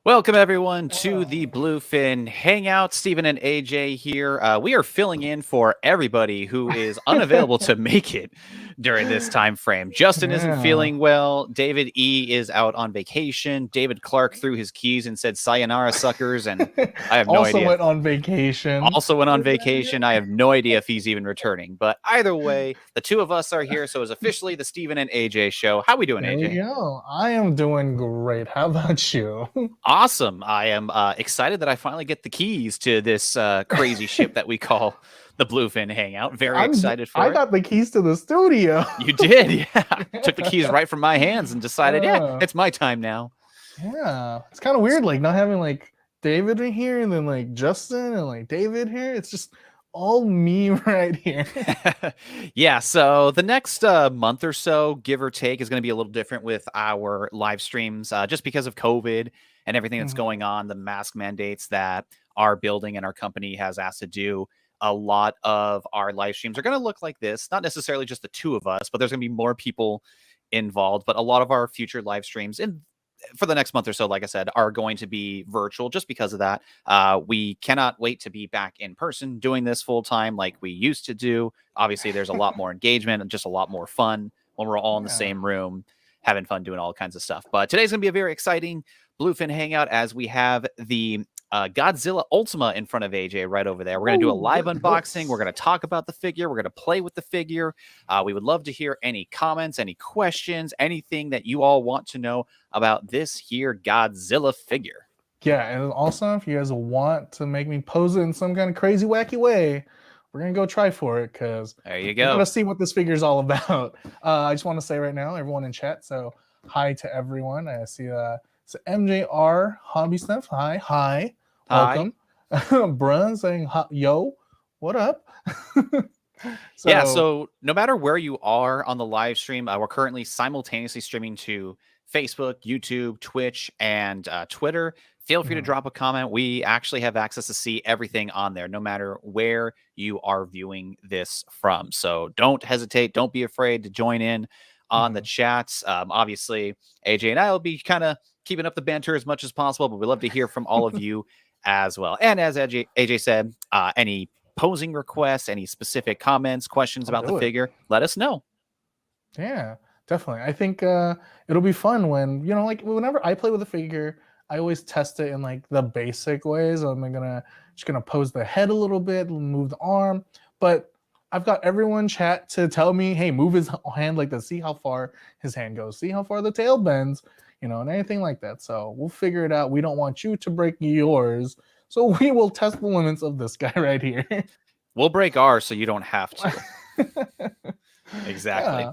Welcome, everyone, to the Bluefin Hangout. Steven and AJ here. We are filling in for everybody who is unavailable to make it during this time frame. Justin isn't Yeah. feeling well. David E. is out on vacation. David Clark threw his keys and said, "Sayonara, suckers," and I have no Also idea. went on vacation. Also went on vacation. I have no idea if he's even returning. But either way, the two of us are here, so it's officially the Steven and AJ show. How we doing, There we AJ? go. I am doing great. How about you? Awesome. I am excited that I finally get the keys to this crazy ship that we call the Bluefin Hangout. Very excited I for it. got the keys to the studio. You did, yeah. Took the keys right from my hands and decided, yeah, Uh, it's my time now. yeah. It's kind of weird, like not having like David in here and then like Justin and like David here. It's just all me right here. Yeah, so the next month or so, give or take, is going to be a little different with our live streams just because of COVID and everything that's going on, the mask mandates that our building and our company has asked to do. A lot of our live streams are going to look like this, not necessarily just the two of us, but there's going to be more people involved. But a lot of our future live streams in for the next month or so, like I said, are going to be virtual just because of that. We cannot wait to be back in person doing this full time like we used to do. Obviously, there's a lot more engagement and just a lot more fun when we're all in the same room, having fun doing all kinds of stuff. But today's going to be a very exciting Bluefin Hangout as we have the Godzilla Ultima in front of AJ right over there. We're going to do a live unboxing. We're going to talk about the figure. We're going to play with the figure. We would love to hear any comments, any questions, anything that you all want to know about this here Godzilla figure. Yeah, and also if you guys want to make me pose it in some kind of crazy wacky way, we're gonna go try for it because there you we're go. gonna see what this figure is all about. I just want to say right now, everyone in chat, so hi to everyone. I see it's MJR Hobby Stuff. Hi, welcome. Brun saying yo, what up? So no matter where you are on the live stream, we're currently simultaneously streaming to Facebook, YouTube, Twitch, and Twitter. Feel free to drop a comment. We actually have access to see everything on there, no matter where you are viewing this from. So don't hesitate. Don't be afraid to join in on the chats. Obviously, AJ and I will be kind of keeping up the banter as much as possible, but we'd love to hear from all of you as well. And as AJ said, any posing requests, any specific comments, questions about the figure, let us know. Yeah, definitely. I think it'll be fun when, like whenever I play with a figure, I always test it in like the basic ways. I'm just gonna pose the head a little bit, move the arm, but I've got everyone chat to tell me, hey, move his hand like this, see how far his hand goes, see how far the tail bends, and anything like that. So we'll figure it out. We don't want you to break yours, so we will test the limits of this guy right here. We'll break ours so you don't have to. Exactly. Yeah.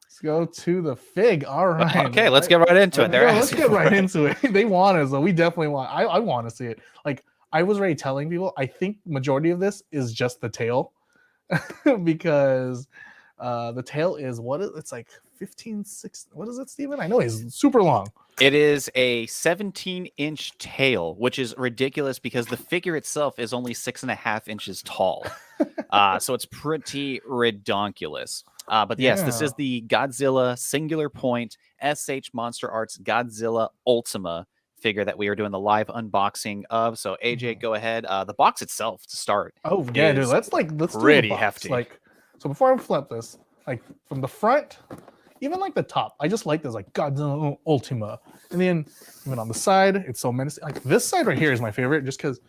Let's go to the fig. All right. Okay, let's get right into it. Let's get right into it. They want it, so we definitely want. I want to see it. Like I was already telling people, I think majority of this is just the tail, because the tail is it's like 15-6. What is it, Steven? I know he's super long. It is a 17-inch tail, which is ridiculous because the figure itself is only 6.5 inches tall. So it's pretty redonkulous. But yes, this is the Godzilla Singular Point S.H.MonsterArts Godzilla Ultima figure that we are doing the live unboxing of. So AJ, go ahead. The box itself to start. Oh yeah, dude. Let's pretty do the hefty. Like, so before I flip this, like from the front, even like the top, I just like this, like Godzilla Ultima, and then even on the side, it's so menacing. Like this side right here is my favorite, just because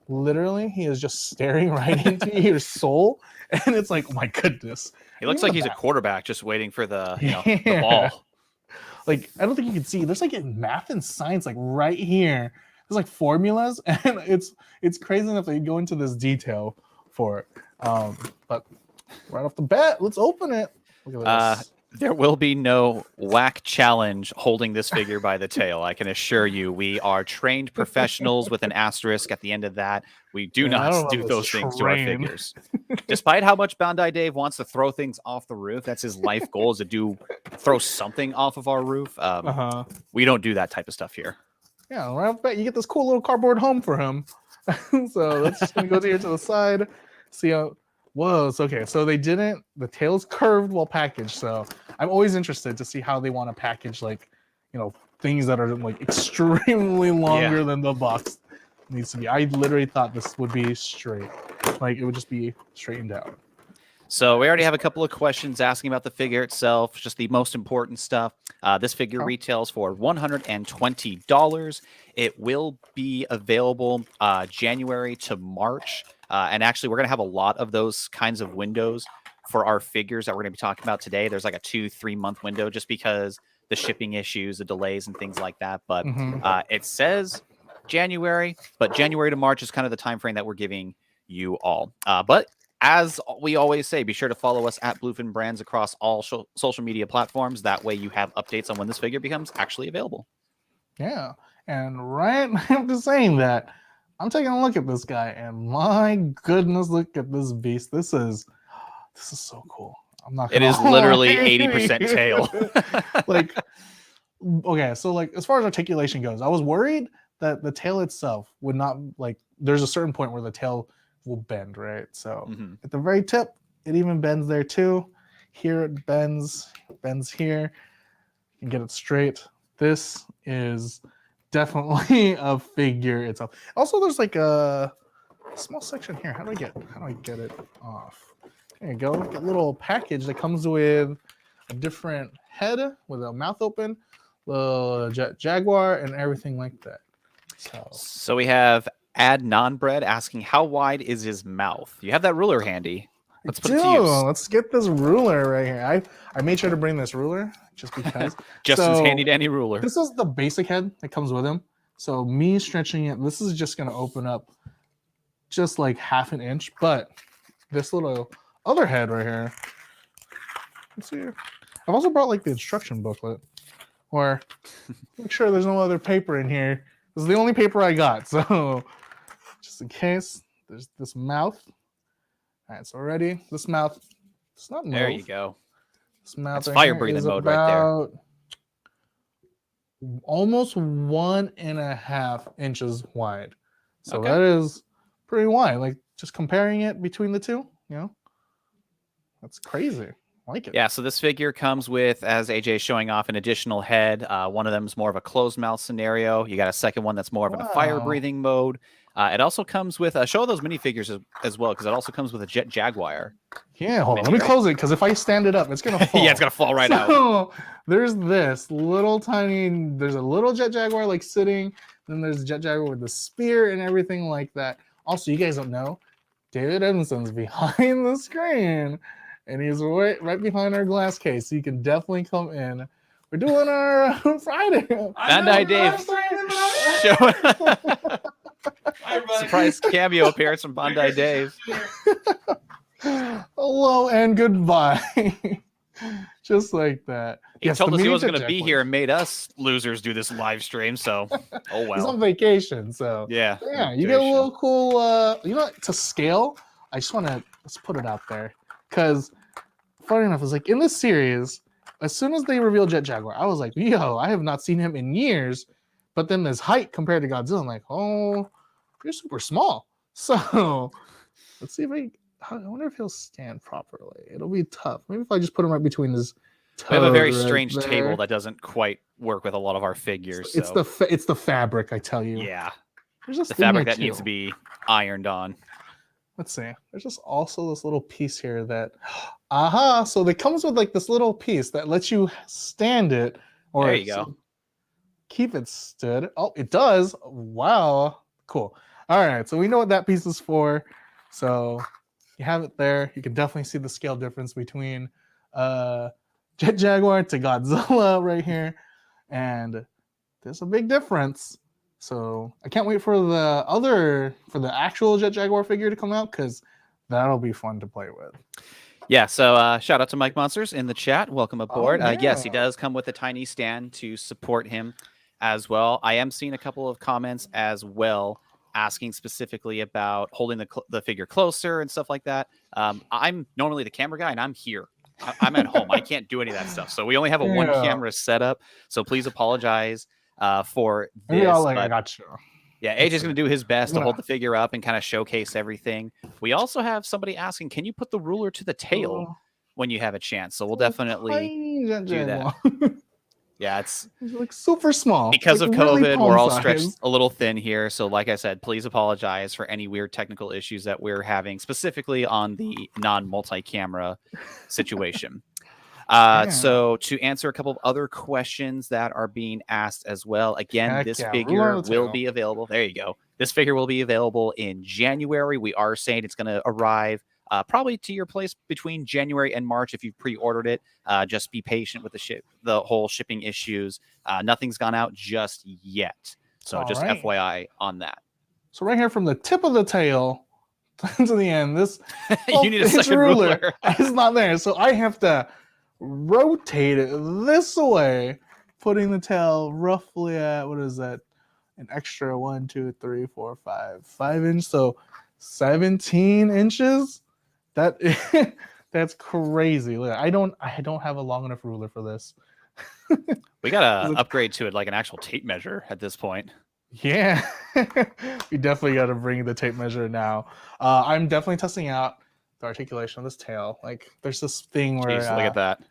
literally he is just staring right into your soul, and it's like, oh my goodness. He looks like he's a quarterback just waiting for the the ball. Like I don't think you can see. There's like in math and science, like right here. There's like formulas, and it's crazy enough that you go into this detail for it. But right off the bat, let's open it. Look at this. There will be no whack challenge holding this figure by the tail. I can assure you, we are trained professionals with an asterisk at the end of that. We do not do those things to our figures. Despite how much Bandai Dave wants to throw things off the roof, that's his life goal, is to throw something off of our roof. We don't do that type of stuff here. Yeah, right off the bat, you get this cool little cardboard home for him. So let's just gonna go here to the side, see how. Whoa, it's okay. So they didn't. The tail's curved while packaged. So I'm always interested to see how they want to package, like, things that are like extremely longer Yeah. than the box needs to be. I literally thought this would be straight, like it would just be straightened out. So we already have a couple of questions asking about the figure itself, just the most important stuff. This figure retails for $120. It will be available January to March. And actually, we're going to have a lot of those kinds of windows for our figures that we're going to be talking about today. There's like a 2-3 month window just because the shipping issues, the delays, and things like that. But it says January, but January to March is kind of the time frame that we're giving you all. But as we always say, be sure to follow us at Bluefin Brands across all social media platforms. That way you have updates on when this figure becomes actually available. Yeah. And right after saying that, I'm taking a look at this guy, and my goodness, look at this beast. This is so cool. I'm not gonna It is literally 80% tail. Like, okay, so like as far as articulation goes, I was worried that the tail itself would not, like, there's a certain point where the tail will bend, right? So at the very tip, it even bends there too. Here it bends here. You can get it straight. This is definitely a figure itself. Also, there's like a small section here. How do I get it off? There you go. A little package that comes with a different head with a mouth open, the Jaguar, and everything like that. So we have Ad Non-Bread asking, how wide is his mouth? You have that ruler handy. Let's put it to use. Let's get this ruler right here. I made sure to bring this ruler just because. Justin's handy dandy ruler. This is the basic head that comes with him. So me stretching it, this is just going to open up just like half an inch. But this little other head right here, let's see here. I've also brought like the instruction booklet, or make sure there's no other paper in here. This is the only paper I got. So just in case, there's this mouth. All right, so ready? This mouth, it's not move. There you go. This mouth That's fire breathing mode right there. Almost 1.5 inches wide. So that is pretty wide. Like just comparing it between the two, you know, that's crazy. I like it. Yeah, so this figure comes with, as AJ is showing off, an additional head. One of them is more of a closed mouth scenario. You got a second one that's more of in a fire breathing mode. It also comes with show those minifigures as well, because it also comes with a Jet Jaguar. Yeah, hold on. Let me close it, because if I stand it up, it's gonna fall. Yeah, it's gonna fall right out. There's this little tiny. There's a little Jet Jaguar like sitting. Then there's a Jet Jaguar with the spear and everything like that. Also, you guys don't know, David Edmondson's behind the screen, and he's right behind our glass case, so you can definitely come in. We're doing our Friday. Bandai Dave. Surprise cameo appearance from Bandai Dave. Hello and goodbye. Just like that. He told us he wasn't going to be here and made us losers do this live stream, so oh well. He's on vacation, so yeah. You get a little cool, you know, to scale. I just want to, let's put it out there, because funny enough, it's like in this series, as soon as they revealed Jet Jaguar, I was like, yo, I have not seen him in years. But then his height compared to Godzilla, I'm like, oh, you're super small. So let's see if I wonder if he'll stand properly. It'll be tough. Maybe if I just put him right between his toes. We have a very strange table that doesn't quite work with a lot of our figures. It's the fabric, I tell you. Yeah. There's just the fabric that needs to be ironed on. Let's see. There's just also this little piece here that, so it comes with like this little piece that lets you stand it. Or there you go. Keep it stood. Oh, it does. Wow. Cool. All right. So we know what that piece is for. So you have it there. You can definitely see the scale difference between Jet Jaguar to Godzilla right here. And there's a big difference. So I can't wait for the actual Jet Jaguar figure to come out, because that'll be fun to play with. Yeah, so shout out to Mike Monsters in the chat. Welcome aboard. Yes, he does come with a tiny stand to support him as well. I am seeing a couple of comments as well asking specifically about holding the figure closer and stuff like that. I'm normally the camera guy, and I'm here. I'm at home. I can't do any of that stuff. So we only have a one camera setup. So please apologize for this. I got you. Yeah, AJ's going to do his best to hold the figure up and kind of showcase everything. We also have somebody asking, can you put the ruler to the tail when you have a chance? So we'll definitely do that. Yeah, it's It's like super small, because like of really COVID, we're palm all size. stretched a little thin here. So, like I said, please apologize for any weird technical issues that we're having, specifically on the non-multi-camera situation. Yeah. So to answer a couple of other questions that are being asked as well, again, Heck this yeah. Ruler on figure the will tail. be available. There you go. This figure will be available in January. We are saying it's going to arrive probably to your place between January and March if you've pre-ordered it. Just be patient with the whole shipping issues. Nothing's gone out just yet. So All just right. FYI on that. So right here from the tip of the tail to the end, this You need a 12-inch second ruler ruler. is not there. So I have to rotate it this way, putting the tail roughly at, what is that? An extra 1, 2, 3, 4, 5 inch. So 17 inches. That that's crazy. Look, I don't have a long enough ruler for this. We got to upgrade to it like an actual tape measure at this point. Yeah, we definitely got to bring the tape measure now. I'm definitely testing out the articulation of this tail. Like, there's this thing where, Jeez, look at that.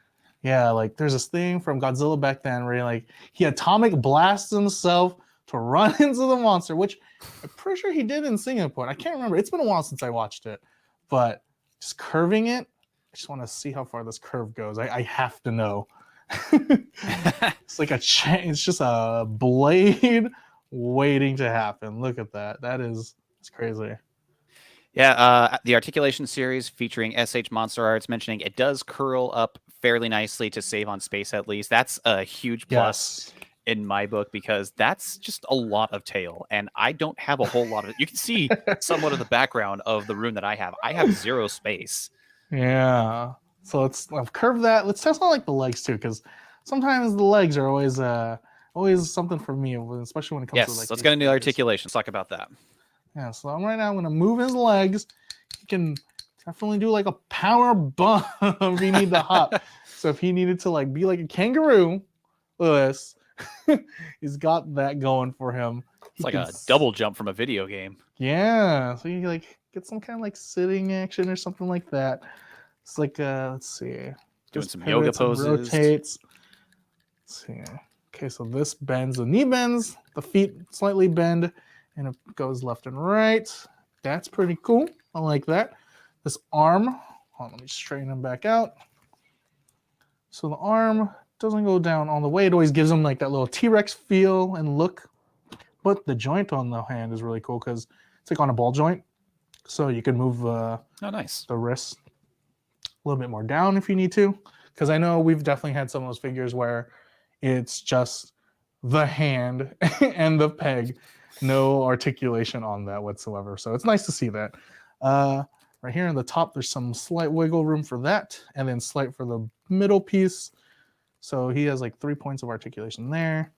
yeah, like there's this thing from Godzilla back then where he atomic blasts himself to run into the monster, which I'm pretty sure he did in Singapore. I can't remember. It's been a while since I watched it, but just curving it. I just want to see how far this curve goes. I have to know. It's like it's just a blade waiting to happen. Look at that. It's crazy. Yeah, the articulation series featuring S.H.MonsterArts mentioning it does curl up fairly nicely to save on space at least. That's a huge plus in my book because that's just a lot of tail, and I don't have a whole lot of it. You can see somewhat of the background of the room that I have. I have zero space. Yeah. So I've curved that. Let's test on like the legs too, because sometimes the legs are always something for me, especially when it comes to like. Let's get into the articulation. Let's talk about that. Yeah, so right now I'm gonna move his legs. He can definitely do like a power bump if he need to hop. So if he needed to like be like a kangaroo, Lewis, he's got that going for him. It's like a double jump from a video game. Yeah, so you like get some kind of like sitting action or something like that. It's like let's see, doing some yoga poses, rotates. Let's see. Okay, so this bends, the knee bends, the feet slightly bend, and it goes left and right. That's pretty cool. I like that. This arm, hold on, let me straighten him back out. So the arm doesn't go down all the way. It always gives him like that little T-Rex feel and look. But the joint on the hand is really cool because it's like on a ball joint. So you can move nice. the wrist a little bit more down if you need to. Because I know we've definitely had some of those figures where it's just the hand and the peg, no articulation on that whatsoever. So it's nice to see that. Right here in the top, there's some slight wiggle room for that, and then slight for the middle piece. So he has like 3 points of articulation there.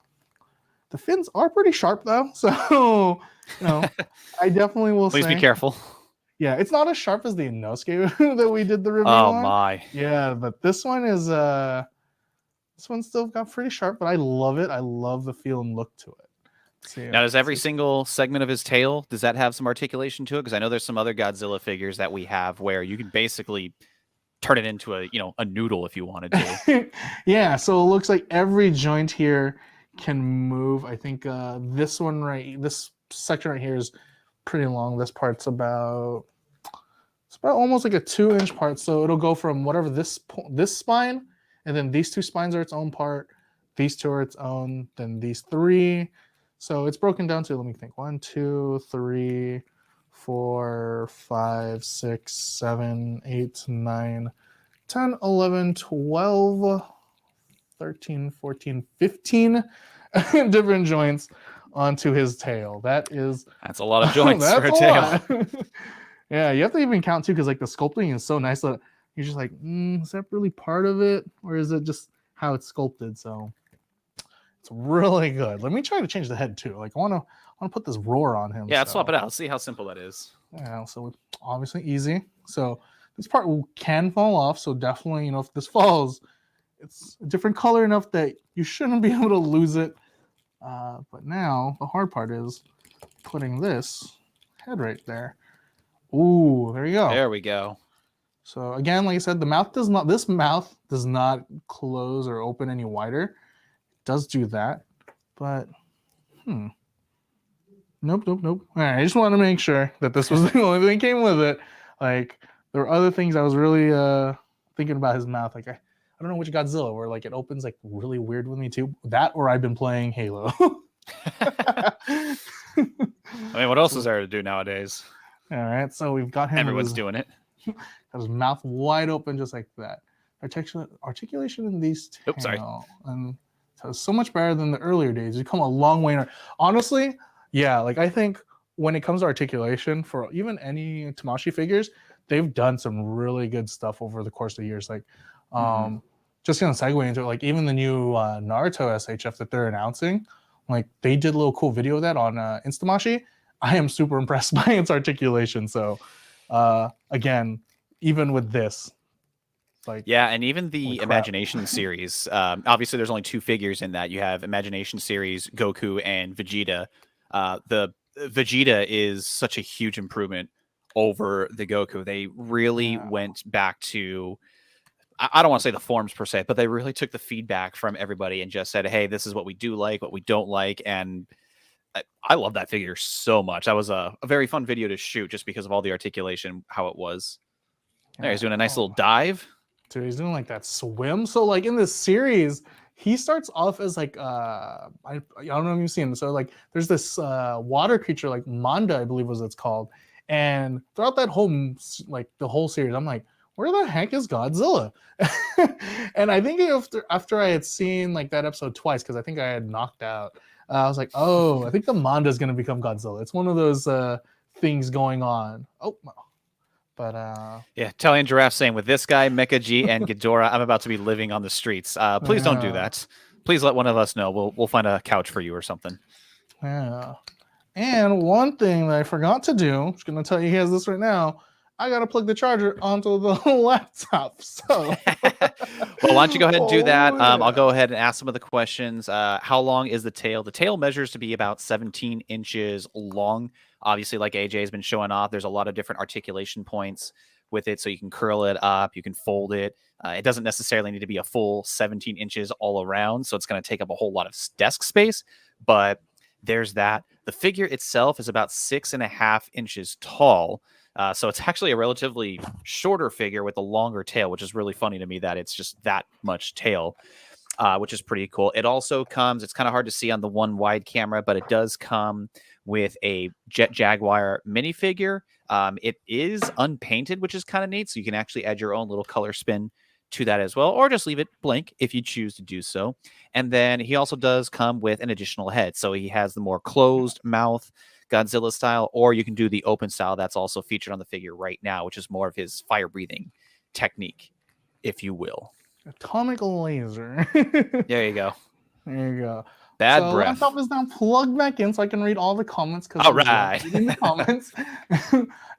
The fins are pretty sharp though, so I definitely will Please say. be careful. Yeah, it's not as sharp as the Inosuke that we did the review on. Oh my. Yeah, but this one is this one still got pretty sharp, but I love it. I love the feel and look to it. Now, does every single segment of his tail, does that have some articulation to it? Because I know there's some other Godzilla figures that we have where you can basically turn it into a noodle if you wanted to. Yeah, so it looks like every joint here can move. I think this section right here is pretty long. This part's about almost like a 2-inch part. So it'll go from whatever this spine, and then these 2 spines are its own part. These 2 are its own. Then these 3. So it's broken down to, let me think, 1, 2, 3, 4, 5, 6, 7, 8, 9, 10, 11, 12, 13, 14, 15 different joints onto his tail. That's a lot of joints for a tail. Yeah, you have to even count too, because like the sculpting is so nice that you're just like, is that really part of it, or is it just how it's sculpted? So it's really good. Let me try to change the head too. Like I want to put this roar on him. Yeah, let's swap it out. Let's see how simple that is. Yeah, so obviously easy. So this part can fall off. So definitely, if this falls, it's a different color enough that you shouldn't be able to lose it. But now the hard part is putting this head right there. Ooh, there you go. There we go. So again, like I said, this mouth does not close or open any wider. It does do that, but nope. All right, I just wanted to make sure that this was the only thing that came with it. Like there were other things I was really thinking about his mouth. Like I don't know which Godzilla where like it opens like really weird with me too. That or I've been playing Halo. I mean, what else is there to do nowadays? All right, so we've got him. Everyone's doing it. Got his mouth wide open, just like that. Articulation in these tail, and so much better than the earlier days. We've come a long way. Honestly, yeah, like I think when it comes to articulation for even any Tamashii figures, they've done some really good stuff over the course of years. Like, just gonna segue into it, like even the new Naruto SHF that they're announcing, like they did a little cool video of that on Instamashi. I am super impressed by its articulation. So, again, even with this, like yeah, and even the Imagination series. Obviously, there's only 2 figures in that. You have Imagination series, Goku, and Vegeta. The Vegeta is such a huge improvement over the Goku. They really went back to, I don't want to say the forms per se, but they really took the feedback from everybody and just said, hey, this is what we do like, what we don't like. And I love that figure so much. That was a very fun video to shoot just because of all the articulation, how it was. There, he's doing a nice little dive. Dude, he's doing like that swim. So like in this series, he starts off as like I don't know if you've seen him. So like there's this water creature like Manda, I believe was it's called. And throughout that whole like the whole series, I'm like, where the heck is Godzilla? And I think after I had seen like that episode twice, because I think I had knocked out, I was like, oh, I think the Manda is going to become Godzilla. It's one of those things going on. Oh, but yeah, Italian Giraffe saying with this guy, Mecha G, and Ghidorah, I'm about to be living on the streets. Please don't do that. Please let one of us know. We'll find a couch for you or something. Yeah. And one thing that I forgot to do, I'm just going to tell you he has this right now. I got to plug the charger onto the laptop. So, well, why don't you go ahead and do that? Yeah. I'll go ahead and ask some of the questions. How long is the tail? The tail measures to be about 17 inches long. Obviously, like AJ has been showing off, there's a lot of different articulation points with it. So you can curl it up, you can fold it. It doesn't necessarily need to be a full 17 inches all around. So it's going to take up a whole lot of desk space. But there's that. The figure itself is about 6.5 inches tall. So it's actually a relatively shorter figure with a longer tail, which is really funny to me that it's just that much tail, which is pretty cool. It also comes, it's kind of hard to see on the one wide camera, but it does come with a Jet Jaguar minifigure. It is unpainted, which is kind of neat. So you can actually add your own little color spin to that as well, or just leave it blank if you choose to do so. And then he also does come with an additional head. So he has the more closed mouth Godzilla style, or you can do the open style that's also featured on the figure right now, which is more of his fire breathing technique, if you will. Atomic laser. There you go. There you go. Bad so breath. Laptop is now plugged back in so I can read all the comments. All right. In the comments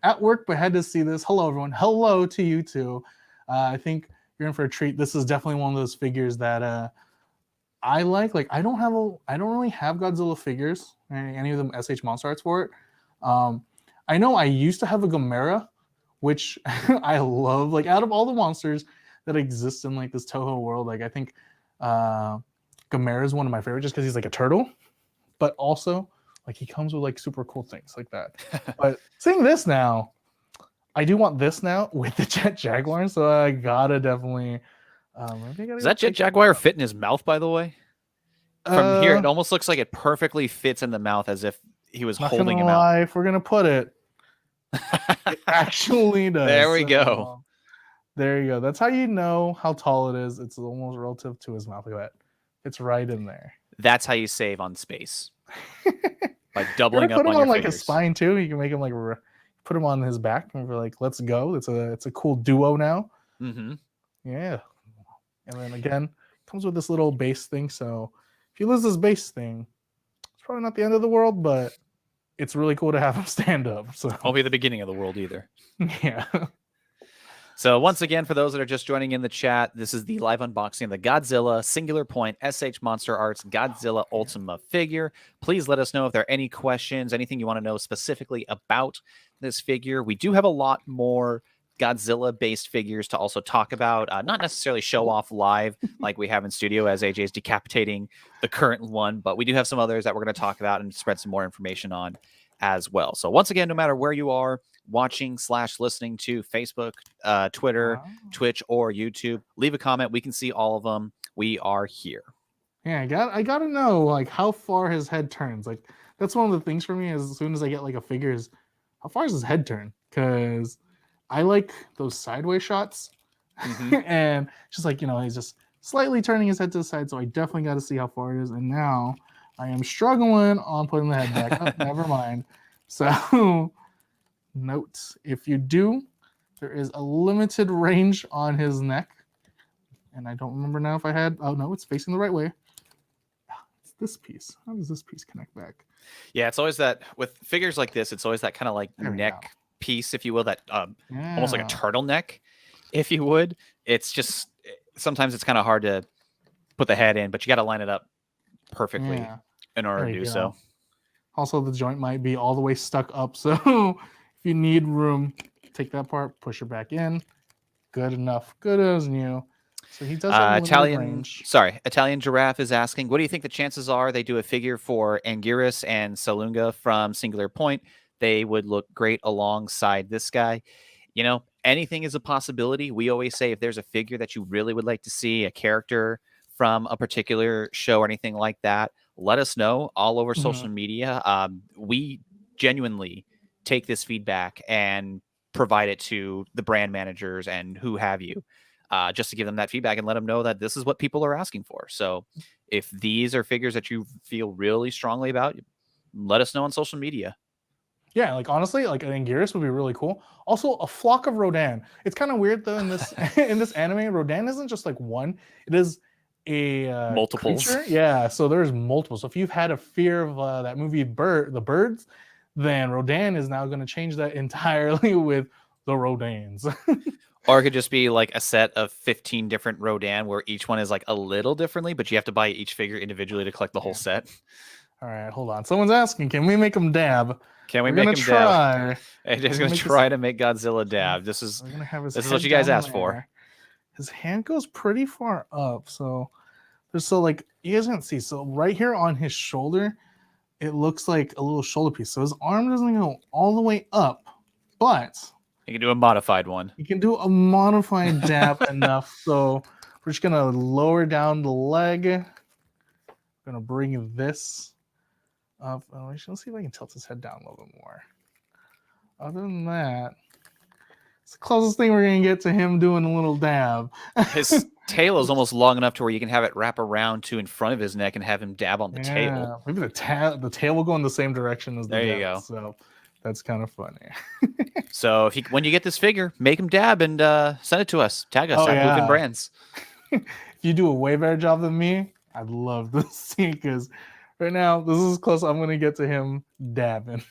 at work, but had to see this. Hello, everyone. Hello to you too. I think you're in for a treat. This is definitely one of those figures that I like. Like I don't really have Godzilla figures, any of them S.H.MonsterArts for it. I know I used to have a Gamera, which I love. Like out of all the monsters that exist in like this Toho world, like I think Gamera is one of my favorites just because he's like a turtle, but also like he comes with like super cool things like that. But seeing this now, I do want this now with the Jet Jaguar, so I gotta definitely. Does that Jet Jaguar fit in his mouth, by the way? From here, it almost looks like it perfectly fits in the mouth as if he was holding him out. If we're gonna put it, it actually does. There we go. There you go. That's how you know how tall it is. It's almost relative to his mouth. Look at that. It's right in there. That's how you save on space. By doubling up put him on your like figures. A spine too. You can make him like put him on his back and we're like, let's go. It's a cool duo now. Mm-hmm. Yeah. And then again, comes with this little base thing. So if you lose this base thing, it's probably not the end of the world, but it's really cool to have him stand up. So won't be the beginning of the world either. Yeah. So once again, for those that are just joining in the chat, this is the live unboxing of the Godzilla Singular Point S.H.MonsterArts Godzilla Ultima figure. Please let us know if there are any questions, anything you want to know specifically about this figure. We do have a lot more Godzilla-based figures to also talk about, not necessarily show off live like we have in studio as AJ is decapitating the current one, but we do have some others that we're going to talk about and spread some more information on as well. So once again, no matter where you are watching / listening to Facebook, Twitter, Wow. Twitch, or YouTube, leave a comment. We can see all of them. We are here. Yeah, I gotta know like how far his head turns. Like that's one of the things for me. As soon as I get like a figure, is how far does his head turn? Because I like those sideways shots, and just like he's just slightly turning his head to the side. So I definitely got to see how far it is. And now I am struggling on putting the head back. Oh, never mind. So note: if you do, there is a limited range on his neck, and I don't remember now if I had. Oh no, it's facing the right way. This piece. How does this piece connect back? Yeah, it's always that with figures like this. It's always that kind of like There we neck go. piece, if you will, that almost like a Yeah. turtleneck, if you would. It's just sometimes it's kind of hard to put the head in, but you got to line it up perfectly Yeah. in order There to you do go. so. Also, the joint might be all the way stuck up, so if you need room, take that part, push it back in. Good enough. Good as new. So he does have limited range. Italian Giraffe is asking, what do you think the chances are they do a figure for Anguirus and Salunga from Singular Point? They would look great alongside this guy. Anything is a possibility. We always say if there's a figure that you really would like to see, a character from a particular show or anything like that, let us know all over social media. We genuinely take this feedback and provide it to the brand managers and who have you, just to give them that feedback and let them know that this is what people are asking for. So if these are figures that you feel really strongly about, let us know on social media. Yeah, like honestly, like an Anguirus would be really cool. Also, a flock of Rodan. It's kind of weird though in this in this anime. Rodan isn't just like one; it is a Multiples. creature. Yeah, so there's multiple. So if you've had a fear of that movie the Birds, then Rodan is now going to change that entirely with the Rodans. Or it could just be like a set of 15 different Rodan where each one is like a little differently, but you have to buy each figure individually to collect the whole set. All right, hold on. Someone's asking, can we make them dab? Can we We're make gonna him dab? try. AJ's gonna try to make Godzilla dab. This is We're gonna have his what you head guys down asked for. there. His hand goes pretty far up, so like you guys can see. So right here on his shoulder, it looks like a little shoulder piece. So his arm doesn't go all the way up, but You can do a modified one. you can do a modified dab enough. So we're just gonna lower down the leg. I'm gonna bring this up. Let's see if I can tilt his head down a little bit more. Other than that, it's the closest thing we're gonna get to him doing a little dab. His tail is almost long enough to where you can have it wrap around to in front of his neck and have him dab on the tail. Maybe the tail will go in the same direction as the There you dab, go. so that's kind of funny. So when you get this figure, make him dab and send it to us. Tag us at Bluefin Brands. If you do a way better job than me, I'd love to see, because right now this is close. I'm gonna get to him dabbing.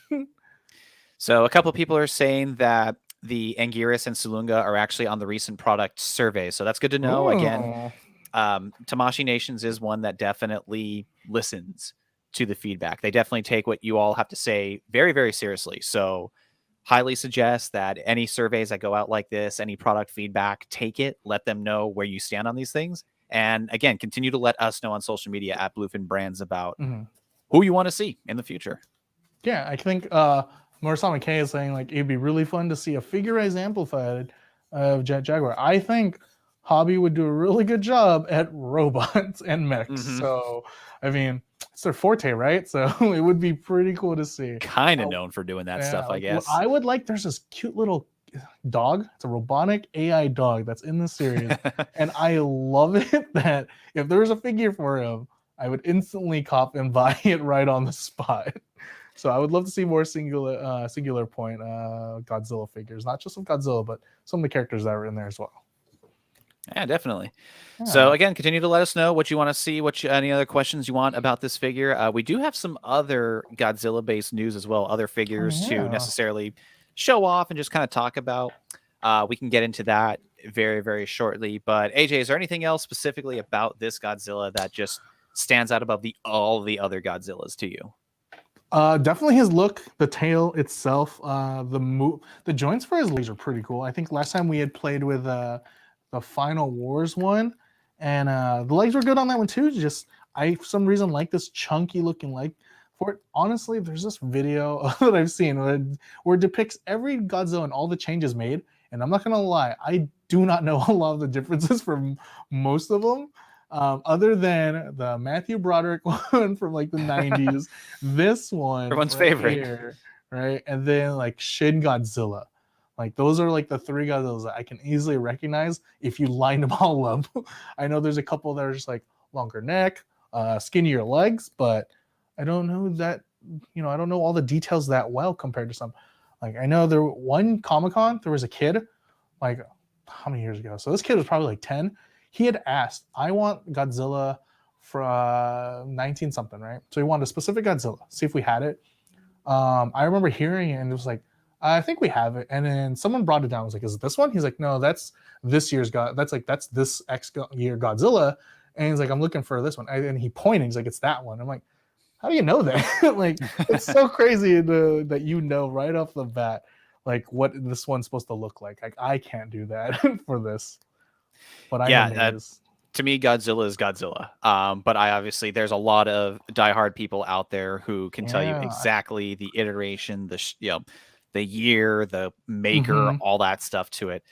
So a couple of people are saying that the Anguirus and Salunga are actually on the recent product survey. So that's good to know. Again, Tamashii Nations is one that definitely listens to the feedback. They definitely take what you all have to say very, very seriously. So highly suggest that any surveys that go out like this, any product feedback, take it, let them know where you stand on these things. And again, continue to let us know on social media at Bluefin Brands about who you want to see in the future. Yeah, I think Murasama K is saying like it'd be really fun to see a figurized amplified of Jet Jaguar. I think Hobby would do a really good job at robots and mechs. So I mean, it's their forte, right? So it would be pretty cool to see. Kind of known for doing that stuff, I guess. I would like. There's this cute little dog. It's a robotic AI dog that's in the series, and I love it that if there was a figure for him, I would instantly cop and buy it right on the spot. So I would love to see more singular point Godzilla figures, not just of Godzilla, but some of the characters that are in there as well. Yeah, definitely. Yeah. So again, continue to let us know what you want to see, any other questions you want about this figure. We do have some other Godzilla-based news as well, other figures to necessarily show off and just kind of talk about. We can get into that very, very shortly. But AJ, is there anything else specifically about this Godzilla that just stands out above all the other Godzillas to you? Definitely his look, the tail itself, the joints for his legs are pretty cool. I think last time we had played with the Final Wars one, and the legs were good on that one too. Just I for some reason like this chunky looking leg for it. Honestly, there's this video that I've seen where it depicts every Godzilla and all the changes made, and I'm not gonna lie, I do not know a lot of the differences from most of them. Other than the Matthew Broderick one from like the 90s, this one Everyone's right favorite. here, right? And then like Shin Godzilla. Like those are like the three Godzillas that I can easily recognize if you line them all up. I know there's a couple that are just like longer neck, skinnier legs, but I don't know that, I don't know all the details that well compared to some. Like I know there one Comic Con, there was a kid, like how many years ago? So this kid was probably like 10. He had asked, I want Godzilla from 19 something, right? So he wanted a specific Godzilla. See if we had it. I remember hearing it and it was like, I think we have it. And then someone brought it down. I was like, is it this one? He's like, no, that's this year's God. That's this year Godzilla. And he's like, I'm looking for this one. And he pointed. He's like, it's that one. I'm like, how do you know that? Like, it's so crazy that you know right off the bat, like what this one's supposed to look like. Like I can't do that for this, but I'm amazed. To me, Godzilla is Godzilla. But I obviously there's a lot of diehard people out there who can tell you Yeah. exactly the iteration, the year, the maker, Mm-hmm. all that stuff to it.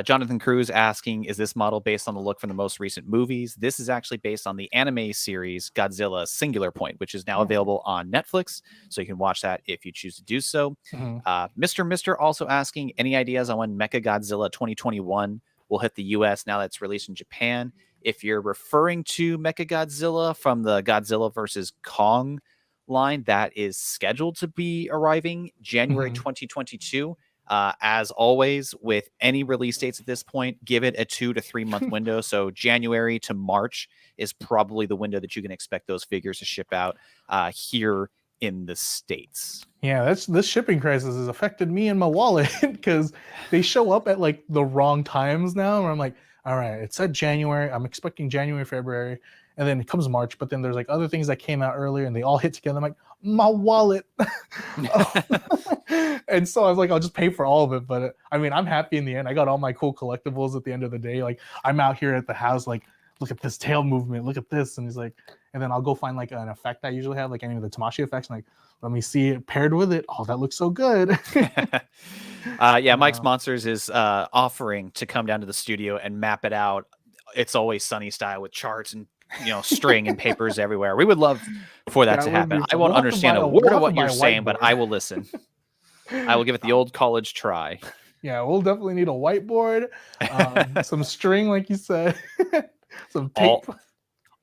Jonathan Cruz asking, is this model based on the look from the most recent movies? This is actually based on the anime series Godzilla Singular Point, which is now available on Netflix. So you can watch that if you choose to do so. Mm-hmm. Mr. also asking, any ideas on when Mecha Godzilla 2021 will hit the US now that it's released in Japan? If you're referring to Mecha Godzilla from the Godzilla versus Kong line, that is scheduled to be arriving January Mm-hmm. 2022. As always, with any release dates at this point, give it a 2 to 3 month window. So January to March is probably the window that you can expect those figures to ship out here in the States. Yeah, this shipping crisis has affected me and my wallet because they show up at like the wrong times now. Where I'm like, all right, it said January. I'm expecting January, February, and then it comes March. But then there's like other things that came out earlier, and they all hit together. I'm like, my wallet. And so I was like, I'll just pay for all of it. But I mean, I'm happy in the end. I got all my cool collectibles at the end of the day. Like I'm out here at the house, like, look at this tail movement. Look at this, and he's like, and then I'll go find like an effect I usually have, like any of the Tamashii effects, and like, let me see it paired with it. Oh, that looks so good. Mike's Monsters is offering to come down to the studio and map it out. It's Always Sunny style with charts and string and papers everywhere. We would love for that to happen. I won't understand a word of what you're saying, but I will listen. I will give it the old college try. Yeah, we'll definitely need a whiteboard, some string, like you said, some tape.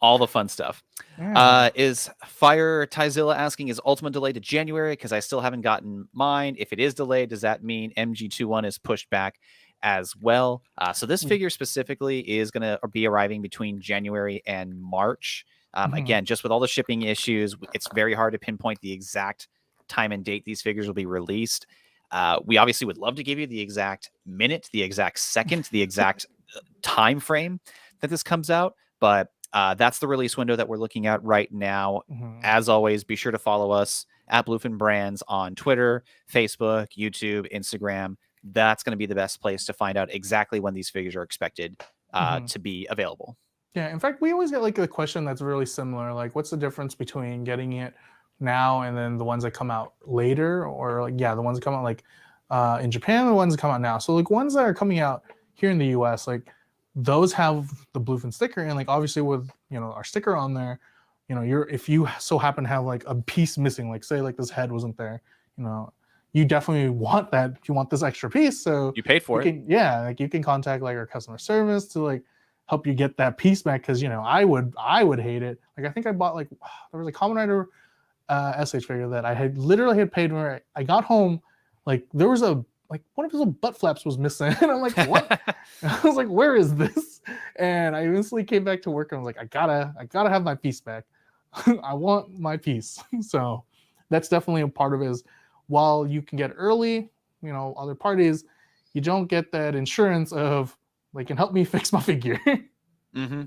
All the fun stuff. Yeah. Is Fire Tyzilla asking, is Ultima delayed to January? Because I still haven't gotten mine. If it is delayed, does that mean MG21 is pushed back as well? So this figure specifically is going to be arriving between January and March. Again, just with all the shipping issues, it's very hard to pinpoint the exact time and date these figures will be released. We obviously would love to give you the exact minute, the exact second, the exact time frame that this comes out, but that's the release window that we're looking at right now. As always, be sure to follow us at Bluefin Brands on Twitter, Facebook, YouTube, Instagram. That's going to be the best place to find out exactly when these figures are expected to be available. Yeah, in fact, we always get like a question that's really similar. Like, what's the difference between getting it now and then the ones that come out later? Or like, yeah, the ones that come out like in Japan, the ones that come out now. So like ones that are coming out here in the US, like those have the Bluefin sticker, and like obviously with our sticker on there, if you so happen to have like a piece missing, like say like this head wasn't there, you definitely want that. You want this extra piece, so you paid for it. Like you can contact like our customer service to like help you get that piece back, because I would hate it. Like I think I bought like there was a Kamen Rider SH figure that I had literally paid for. I got home, like there was one of his little butt flaps was missing. And I'm like, what? I was like, where is this? And I instantly came back to work and I was like, I gotta have my piece back. I want my piece. So that's definitely a part of it. Is while you can get early, other parties, you don't get that insurance of like, can help me fix my figure. Mm-hmm.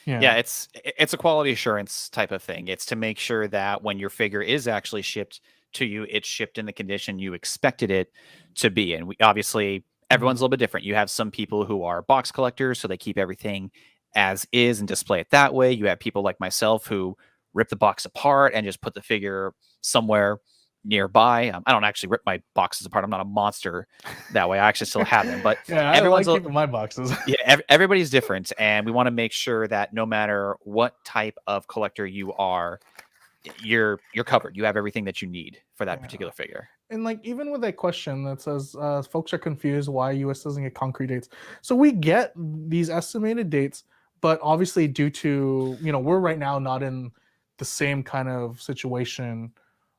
Yeah, Yeah. it's a quality assurance type of thing. It's to make sure that when your figure is actually shipped to you, it's shipped in the condition you expected it to be. And we obviously everyone's a Mhm. little bit different. You have some people who are box collectors, so they keep everything as is and display it that way. You have people like myself who rip the box apart and just put the figure somewhere nearby. I don't actually rip my boxes apart. I'm not a monster that way. I actually still have them, but Yeah, I everyone's like a, keeping my boxes. yeah, everybody's different, and we want to make sure that no matter what type of collector you are, you're covered. You have everything that you need for that Yeah. particular figure. And like even with that question that says folks are confused why US doesn't get concrete dates. So we get these estimated dates, but obviously due to we're right now not in the same kind of situation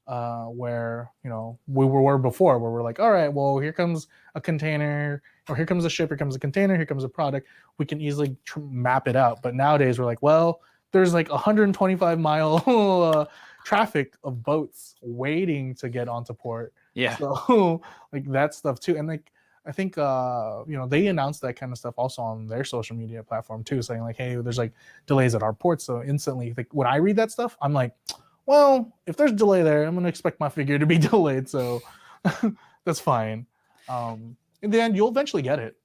where we were before, where we're like, all right, well here comes a container, or here comes a ship, here comes a container, here comes a product. We can easily map it out. But nowadays we're like, well, there's like 125-mile traffic of boats waiting to get onto port. Yeah, So like that stuff too. And like I think they announced that kind of stuff also on their social media platform too, saying like, hey, there's like delays at our ports. So instantly, like when I read that stuff, I'm like, well, if there's delay there, I'm gonna expect my figure to be delayed. So that's fine. In the end, you'll eventually get it.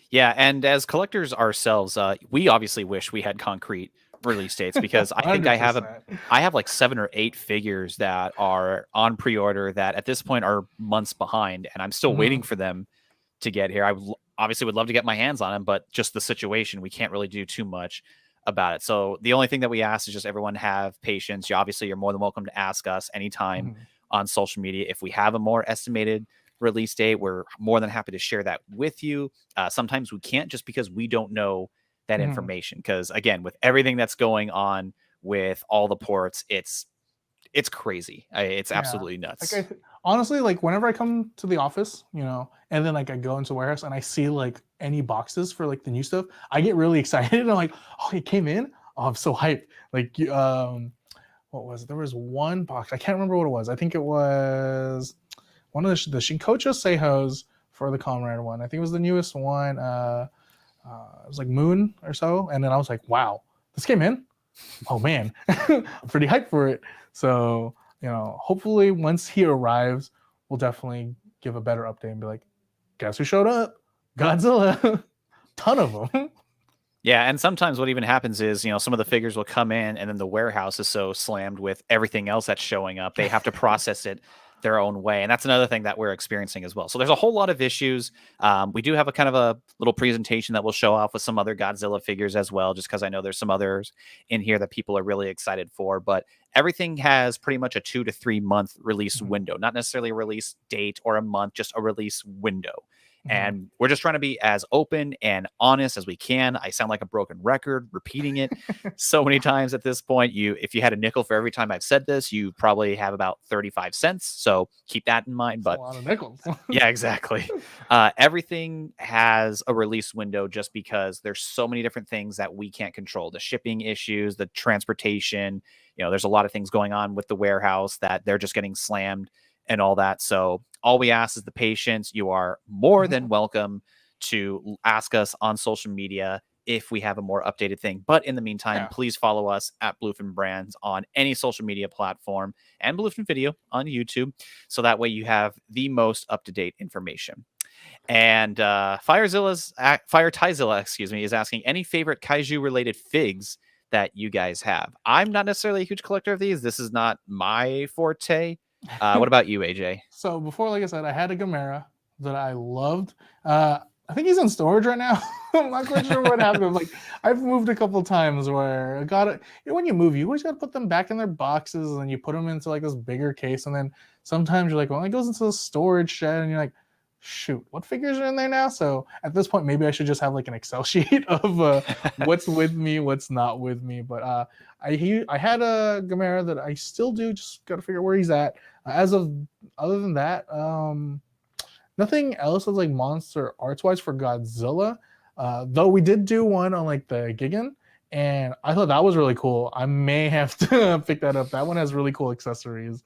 yeah. And as collectors ourselves, we obviously wish we had concrete release dates because I think 100%. I have like 7 or 8 figures that are on pre-order that at this point are months behind, and I'm still waiting Mhm. for them to get here. Obviously would love to get my hands on them, but just the situation, we can't really do too much about it. So the only thing that we ask is just everyone have patience. You're more than welcome to ask us anytime Mhm. on social media if we have a more estimated release date. We're more than happy to share that with you. Sometimes we can't just because we don't know that Mhm. information. Because again, with everything that's going on with all the ports, it's crazy. It's Yeah. absolutely Like nuts. honestly, like whenever I come to the office, and then like I go into the warehouse and I see like any boxes for like the new stuff, I get really excited. I'm like, oh, it came in. Oh, I'm so hyped. Like what was it? There was one box. I can't remember what it was. I think it was one of the Shinkocho Seihos for the Comrade one. I think it was the newest one. It was like Moon or so. And then I was like, wow, this came in. Oh man, I'm pretty hyped for it. So, hopefully once he arrives, we'll definitely give a better update and be like, guess who showed up? Godzilla. Ton of them. Yeah, and sometimes what even happens is, some of the figures will come in and then the warehouse is so slammed with everything else that's showing up, they have to process it their own way. And that's another thing that we're experiencing as well. So there's a whole lot of issues. We do have a kind of a little presentation that we'll show off with some other Godzilla figures as well, just because I know there's some others in here that people are really excited for. But everything has pretty much a 2 to 3 month release window, not necessarily a release date or a month, just a release window. Mhm. And we're just trying to be as open and honest as we can. I sound like a broken record repeating it so many times at this point. If you had a nickel for every time I've said this, you probably have about 35 cents. So keep that in mind. It's a But lot of nickels. yeah, exactly. Everything has a release window just because there's so many different things that we can't control. The shipping issues, the transportation, there's a lot of things going on with the warehouse that they're just getting slammed and all that. So all we ask is the patience. You are more than Mhm. welcome to ask us on social media if we have a more updated thing. But in the meantime, Yeah. please follow us at Bluefin Brands on any social media platform and Bluefin Video on YouTube. So that way you have the most up-to-date information. And Fire Tyzilla, excuse me, is asking any favorite kaiju related figs that you guys have. I'm not necessarily a huge collector of these. This is not my forte. What about you, AJ? So before, like I said, I had a Gamera that I loved. I think he's in storage right now. I'm not quite sure what happened. Like I've moved a couple times where I got it. When you move, you always got to put them back in their boxes, and then you put them into like this bigger case, and then sometimes you're like, well, it goes into the storage shed, and you're like, shoot, what figures are in there now? So at this point, maybe I should just have like an Excel sheet of what's with me, what's not with me. But I had a Gamera that I still do. Just got to figure where he's at. As of other than that, nothing else is like monster arts wise for Godzilla. Though we did do one on like the Gigan, and I thought that was really cool. I may have to pick that up. That one has really cool accessories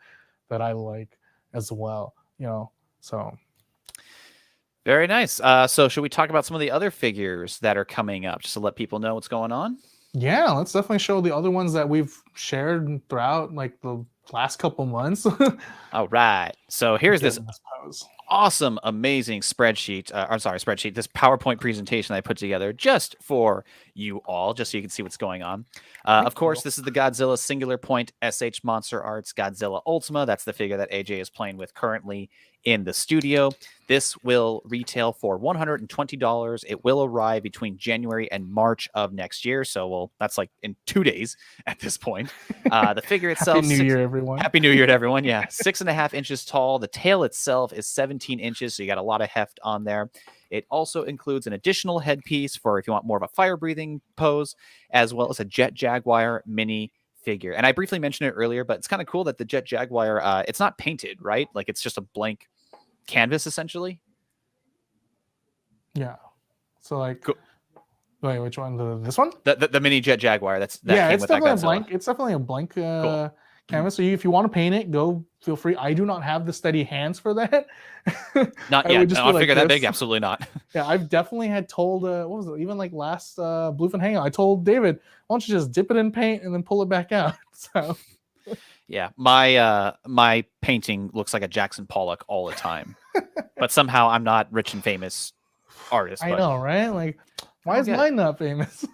that I like as well. So Very nice. So should we talk about some of the other figures that are coming up, just to let people know what's going on? Yeah, let's definitely show the other ones that we've shared throughout like the last couple months. All right. So here's Get this in this pose. awesome, amazing spreadsheet. I'm sorry, spreadsheet. This PowerPoint presentation I put together just for you all, just so you can see what's going on. Thank Of you. course, this is the Godzilla Singular Point S.H.MonsterArts Godzilla Ultima. That's the figure that AJ is playing with currently in the studio. This will retail for $120. It will arrive between January and March of next year. So, well, that's like in 2 days at this point. The figure Happy itself, New Year, everyone. Happy New Year to everyone. Yeah. 6.5 inches tall. The tail itself is 17 inches. So you got a lot of heft on there. It also includes an additional headpiece for if you want more of a fire breathing pose, as well as a Jet Jaguar mini figure. And I briefly mentioned it earlier, but it's kind of cool that the Jet Jaguar, it's not painted, right? Like it's just a blank canvas essentially. Yeah. So like, Cool. wait, which one? This one? The mini Jet Jaguar that Yeah, came it's with that definitely a Godzilla. blank. It's definitely a blank Cool. canvas. So if you want to paint it, go feel free. I do not have the steady hands for that. Not I yet. would just On be a figure like that big, this. absolutely not. Yeah, I've definitely had told what was it? Even like last Bluefin Hangout, I told David, why don't you just dip it in paint and then pull it back out? So Yeah, my painting looks like a Jackson Pollock all the time, but somehow I'm not rich and famous artist. I But know, right? Like, I why don't is get it. mine not famous?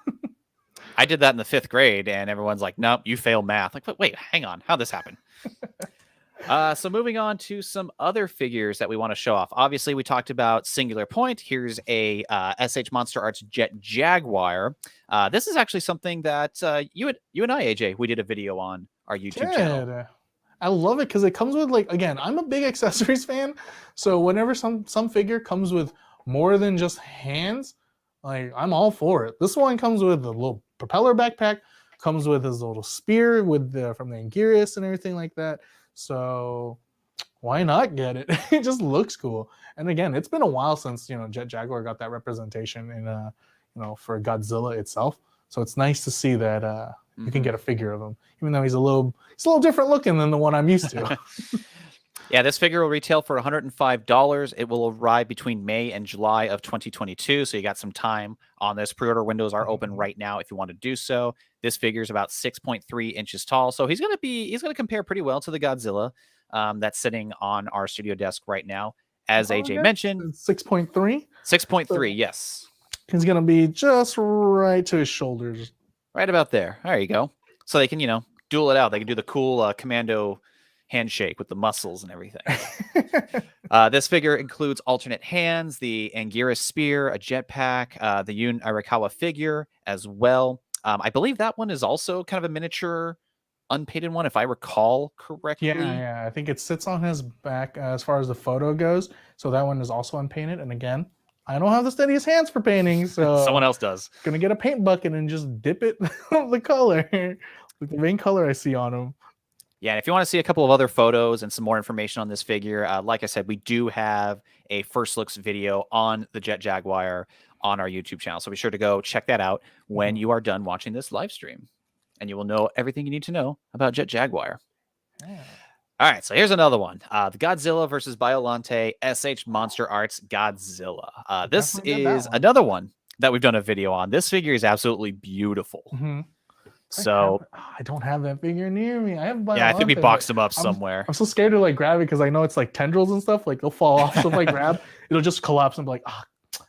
I did that in the 5th grade, and everyone's like, "Nope, you failed math." Like, wait, hang on, how'd this happen? So moving on to some other figures that we want to show off. Obviously, we talked about Singular Point. Here's a S.H.MonsterArts Jet Jaguar. This is actually something that you and I, AJ, we did a video on our YouTube channel. Did. I love it because it comes with like again, I'm a big accessories fan. So whenever some figure comes with more than just hands, like I'm all for it. This one comes with a little propeller backpack, comes with his little spear with the from the Anguirus and everything like that. So why not get it? It just looks cool. And again, it's been a while since Jet Jaguar got that representation in for Godzilla itself. So it's nice to see that you can get a figure of him, even though he's a little different looking than the one I'm used to. Yeah, this figure will retail for $105. It will arrive between May and July of 2022. So you got some time on this. Pre-order windows are open right now if you want to do so. This figure is about 6.3 inches tall. So he's going to compare pretty well to the Godzilla that's sitting on our studio desk right now. As AJ mentioned, 6.3. 6.3, So yes. he's gonna be just right to his shoulders. Right about there. There you go. So they can, duel it out. They can do the cool commando handshake with the muscles and everything. This figure includes alternate hands, the Anguirus spear, a jetpack, the Yun Arakawa figure as well. I believe that one is also kind of a miniature unpainted one, if I recall correctly. Yeah. I think it sits on his back as far as the photo goes. So that one is also unpainted. And again, I don't have the steadiest hands for painting, so Someone else does. Gonna get a paint bucket and just dip it the color, like the main color I see on him. Yeah, and if you want to see a couple of other photos and some more information on this figure, like I said, we do have a first looks video on the Jet Jaguar on our YouTube channel. So be sure to go check that out when you are done watching this live stream. And you will know everything you need to know about Jet Jaguar. Yeah. All right, so here's another one. The Godzilla versus Biolante S.H.MonsterArts Godzilla. This is another one that we've done a video on. This figure is absolutely beautiful. So I don't have that figure near me. I have Biolante. Yeah, I think we boxed him up somewhere. I'm so scared to like grab it because I know it's like tendrils and stuff. Like they'll fall off. So if I grab, it'll just collapse and be like,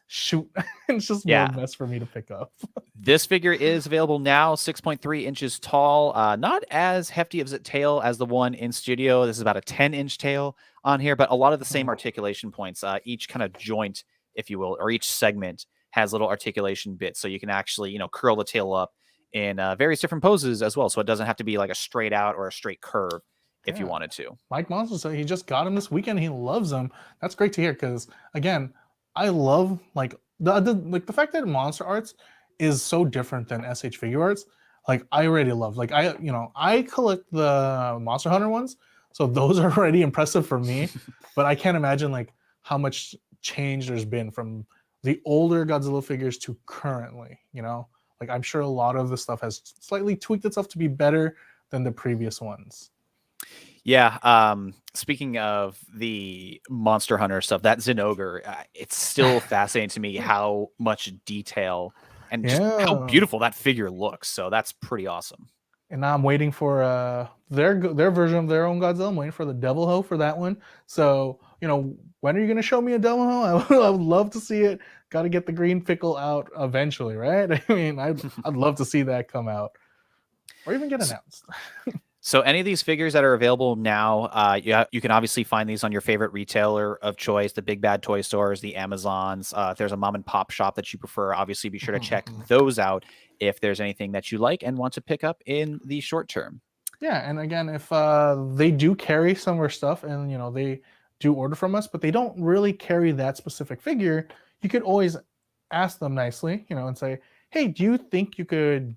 shoot. It's just more mess for me to pick up. This figure is available now, 6.3 inches tall. Not as hefty of a tail as the one in studio. This is about a 10-inch tail on here, but a lot of the same articulation points. Each kind of joint, if you will, or each segment has little articulation bits. So you can actually, curl the tail up in various different poses as well. So it doesn't have to be like a straight out or a straight curve if you wanted to. Mike Monster said he just got him this weekend. He loves them. That's great to hear because, again, I love like the fact that Monster Arts is so different than SH Figure Arts. Like I already love. Like I collect the Monster Hunter ones, so those are already impressive for me. But I can't imagine like how much change there's been from the older Godzilla figures to currently. Like I'm sure a lot of the stuff has slightly tweaked itself to be better than the previous ones. Yeah. Speaking of the Monster Hunter stuff, that Zinogre, it's still fascinating to me how much detail and just how Yeah. beautiful that figure looks. So that's pretty awesome. And now I'm waiting for their version of their own Godzilla. I'm waiting for the Devil Ho for that one. So when are you gonna show me a Devil Ho? I would love to see it. Got to get the green pickle out eventually, right? I mean, I'd love to see that come out or even get announced. So any of these figures that are available now, you can obviously find these on your favorite retailer of choice, the big bad toy stores, the Amazons. If there's a mom and pop shop that you prefer, obviously be sure to check those out if there's anything that you like and want to pick up in the short term. Yeah, and again, if they do carry some of our stuff, and they do order from us, but they don't really carry that specific figure, you could always ask them nicely, and say, "Hey, do you think you could,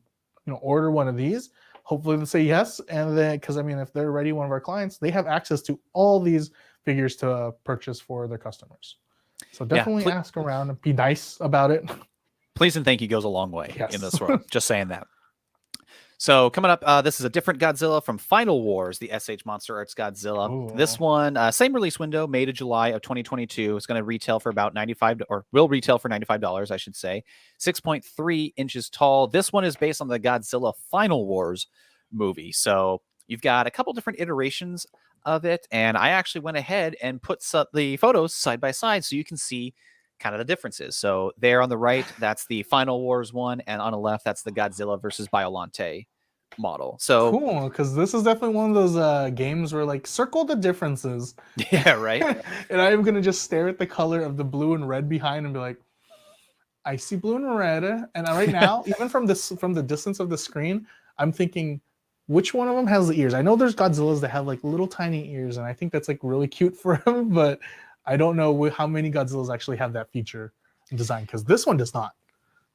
order one of these?" Hopefully, they'll say yes, and then because I mean, if they're already one of our clients, they have access to all these figures to purchase for their customers. So definitely ask around and be nice about it. Please and thank you goes a long way in Yes. this world. Just saying that. So coming up, this is a different Godzilla from Final Wars, the S.H.MonsterArts Godzilla. Cool. This one, same release window, May to July of 2022. It's going to retail for about $95, or will retail for $95, I should say. 6.3 inches tall. This one is based on the Godzilla Final Wars movie. So you've got a couple different iterations of it, and I actually went ahead and put the photos side by side so you can see kind of the differences. So there on the right, that's the Final Wars one, and on the left, that's the Godzilla versus Biollante model. So cool, because this is definitely one of those games where like circle the differences. Yeah, right. And I'm gonna just stare at the color of the blue and red behind and be like, I see blue and red. And right now, even from the distance of the screen, I'm thinking, which one of them has the ears? I know there's Godzillas that have like little tiny ears, and I think that's like really cute for him, but I don't know how many Godzillas actually have that feature design, because this one does not.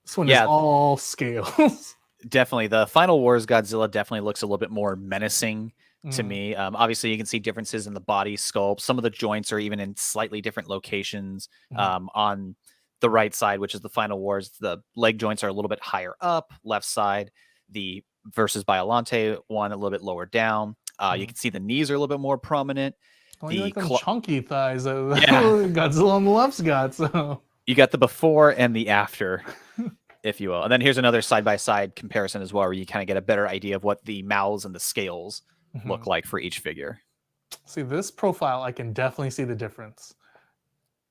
This one is all scales. Definitely. The Final Wars Godzilla definitely looks a little bit more menacing to me. Obviously, you can see differences in the body sculpt. Some of the joints are even in slightly different locations. On the right side, which is the Final Wars, the leg joints are a little bit higher up. Left side, the versus Biollante one, a little bit lower down. You can see the knees are a little bit more prominent. Oh, you like them chunky thighs that Yeah. Godzilla on the left's got. So you got the before and the after, if you will. And then here's another side-by-side comparison as well, where you kind of get a better idea of what the mouths and the scales look like for each figure. See, this profile, I can definitely see the difference.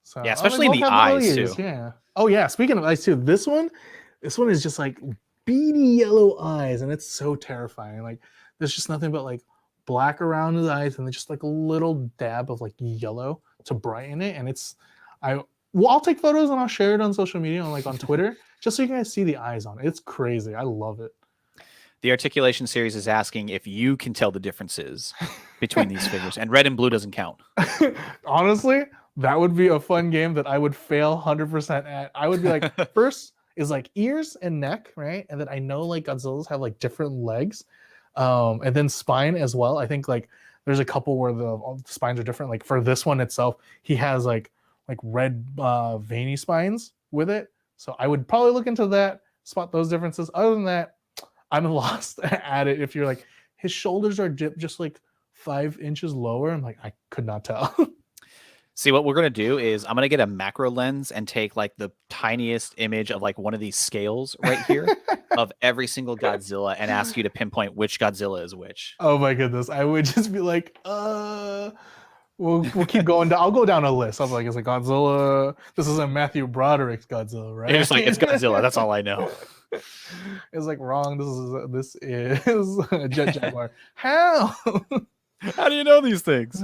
So, yeah, especially in the eyes, too. Yeah. Oh, yeah. Speaking of eyes, too, this one is just like beady yellow eyes, and it's so terrifying. Like, there's just nothing but like black around his eyes, and then just like a little dab of like yellow to brighten it. And I'll take photos and I'll share it on social media, on Twitter, just so you guys see the eyes on it. It's crazy. I love it. The Articulation series is asking if you can tell the differences between these figures, and red and blue doesn't count. Honestly, that would be a fun game that I would fail 100% at. I would be like, first is like ears and neck, right? And then I know like Godzilla's have like different legs, and then spine as well. I think like there's a couple where the spines are different. Like for this one itself, he has like red veiny spines with it. So I would probably look into that, spot those differences. Other than that, I'm lost at it. If you're like, his shoulders are just like 5 inches lower, I'm like, I could not tell. See, what we're going to do is I'm going to get a macro lens and take like the tiniest image of like one of these scales right here of every single Godzilla and ask you to pinpoint which Godzilla is which. Oh my goodness. I would just be like, we'll keep going. I'll go down a list. I'm like, it's like Godzilla. This isn't Matthew Broderick's Godzilla, right? It's like, it's Godzilla. That's all I know. It's like wrong. This is a Jet Jaguar. How? How do you know these things?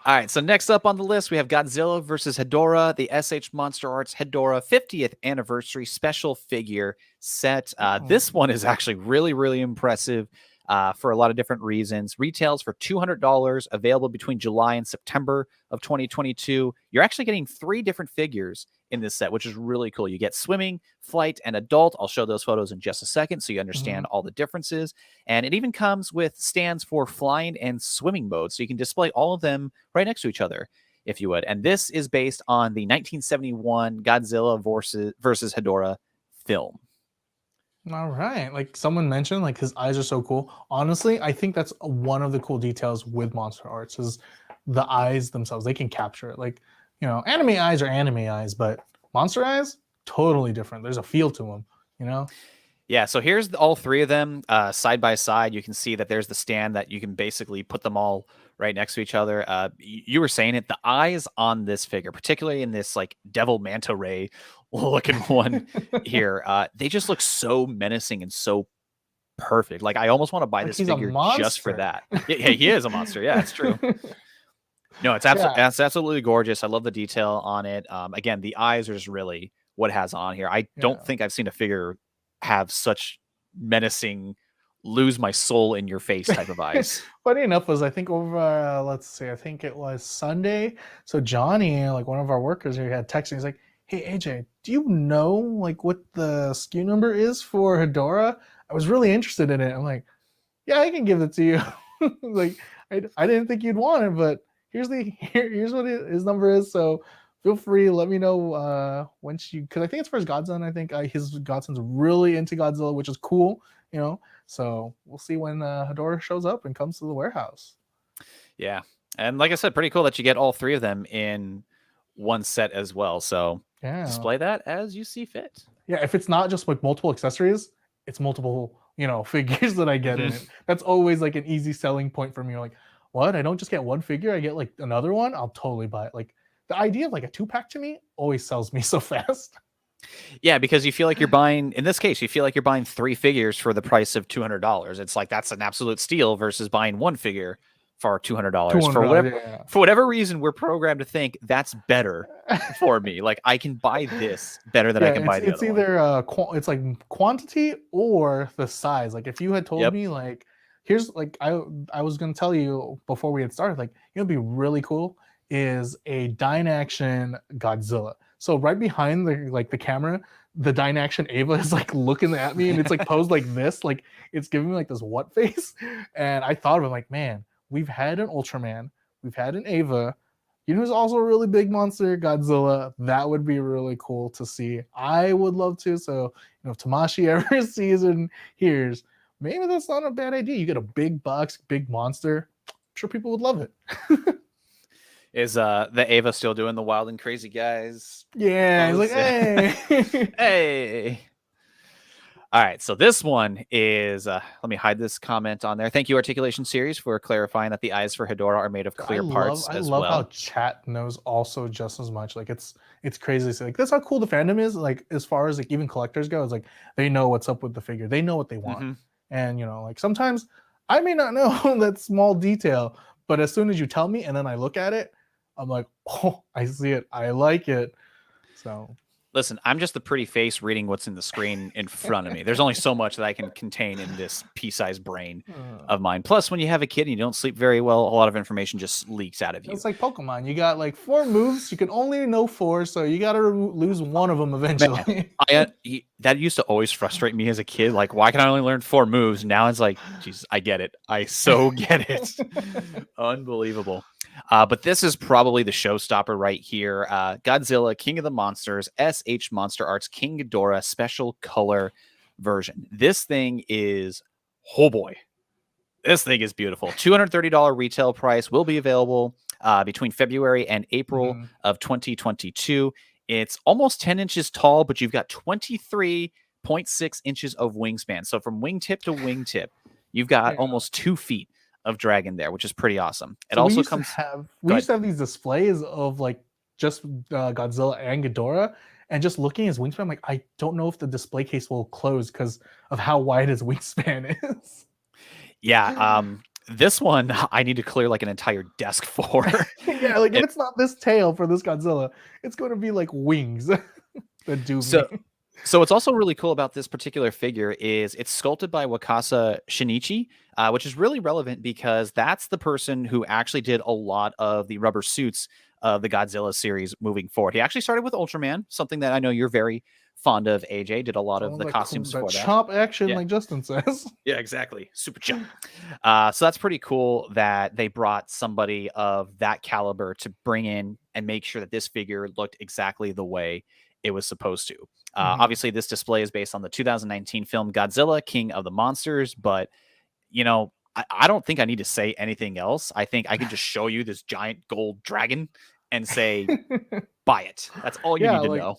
All right, so next up on the list, we have Godzilla versus Hedorah, the S.H.MonsterArts Hedorah 50th anniversary special figure set. This one is actually really, really impressive for a lot of different reasons. Retails for $200, available between July and September of 2022. You're actually getting 3 different figures in this set, which is really cool. You get swimming, flight, and adult. I'll show those photos in just a second so you understand all the differences. And it even comes with stands for flying and swimming modes, so you can display all of them right next to each other, if you would. And this is based on the 1971 Godzilla versus Hedorah film. All right. Like someone mentioned, like his eyes are so cool. Honestly, I think that's one of the cool details with Monster Arts is the eyes themselves. They can capture it. Like, anime eyes are anime eyes, but monster eyes, totally different. There's a feel to them, you know? Yeah, so here's all three of them side by side. You can see that there's the stand that you can basically put them all right next to each other. You were saying it, the eyes on this figure, particularly in this like devil manta ray looking one here, they just look so menacing and so perfect. Like I almost want to buy Like this he's a figure just for monster. that. Yeah, he is a monster. Yeah, it's true. No, Yeah. it's absolutely gorgeous. I love the detail on it. Again, the eyes are just really what it has on here. I don't Yeah. think I've seen a figure have such menacing, lose my soul in your face type of eyes. Funny enough was I think over let's see, I think it was Sunday. So Johnny, like one of our workers here, had texted me. He's like, "Hey AJ, do you know like what the SKU number is for Hedora? I was really interested in it." I'm like, "Yeah, I can give it to you." Like I didn't think you'd want it, but here's what his number is. So feel free, let me know once you, because I think it's for his godson. I think his godson's really into Godzilla, which is cool. So we'll see when Hedora shows up and comes to the warehouse. Yeah. And like I said, pretty cool that you get all three of them in one set as well. So Yeah, display that as you see fit. yeah. If it's not just like multiple accessories, it's multiple figures that I get in Mhm. it. That's always like an easy selling point for me. Like, what? I don't just get one figure. I get like another one. I'll totally buy it. Like the idea of like a 2-pack to me always sells me so fast. Yeah, because you feel like you're buying, in this case, you feel like you're buying three figures for the price of $200. It's like that's an absolute steal versus buying one figure for $200. $200. Yeah. For whatever reason, we're programmed to think that's better for me. Like I can buy this better than I Yeah, can it's buy the it's other one. either it's like quantity or the size. Like if you had told Yep. me like here's like I was gonna tell you before we had started, like it'd be really cool is a Dynaction Godzilla. So right behind the camera, the Dynaction Ava is like looking at me and it's like posed like this, like it's giving me like this what face. And I thought of it like, man, we've had an Ultraman, we've had an Ava, who's also a really big monster, Godzilla. That would be really cool to see. I would love to. So, if Tamashi ever sees and hears, maybe that's not a bad idea. You get a big box, big monster. I'm sure people would love it. Is the Ava still doing the wild and crazy guys Yeah, he's like, pose? hey. Hey. All right, so this one is let me hide this comment on there. Thank you, Articulation Series, for clarifying that the eyes for Hedora are made of I clear love parts I as love how well. chat knows also just as much. Like it's crazy to say. Like that's how cool the fandom is. Like as far as like even collectors go, it's like they know what's up with the figure. They know what they want. Hmm. And like sometimes I may not know that small detail, but as soon as you tell me and then I look at it, I'm like, oh, I see it. I like it. So Listen, I'm just the pretty face reading what's in the screen in front of me. There's only so much that I can contain in this pea-sized brain uh, of mine. Plus, when you have a kid and you don't sleep very well, a lot of information just leaks out of you. it's like Pokemon. You got like 4 moves. You can only know 4, so you got to lose one of them Man, eventually. that used to always frustrate me as a kid. Like, why can I only learn four moves? Now it's like, Jesus, I get it. I so get it. Unbelievable. But this is probably the showstopper right here. Godzilla, King of the Monsters, S.H.MonsterArts, King Ghidorah, special color version. This thing is, oh boy, this thing is beautiful. $230 retail price will be available between February and April Mhm. of 2022. It's almost 10 inches tall, but you've got 23.6 inches of wingspan. So from wingtip to wingtip, you've got Yeah. almost 2 feet of dragon there, which is pretty awesome. It So we also used to comes. have we Go used ahead. to have these displays of like just Godzilla and Ghidorah, and just looking at his wingspan, I'm like, I don't know if the display case will close because of how wide his wingspan is. Yeah. This one I need to clear like an entire desk for. Yeah, like if It, it's not this tail for this Godzilla, it's going to be like wings that do so me. So what's also really cool about this particular figure is it's sculpted by Wakasa Shinichi, which is really relevant because that's the person who actually did a lot of the rubber suits of the Godzilla series moving forward. He actually started with Ultraman, something that I know you're very fond of, AJ. Did a lot So of the costumes that for that. chop action, Yeah. like Justin says. Yeah, exactly. Super chop. So that's pretty cool that they brought somebody of that caliber to bring in and make sure that this figure looked exactly the way it was supposed to. Mhm. Obviously, this display is based on the 2019 film Godzilla, King of the Monsters, but I don't think I need to say anything else. I think I can just show you this giant gold dragon and say, buy it. That's all you Yeah, need to like know.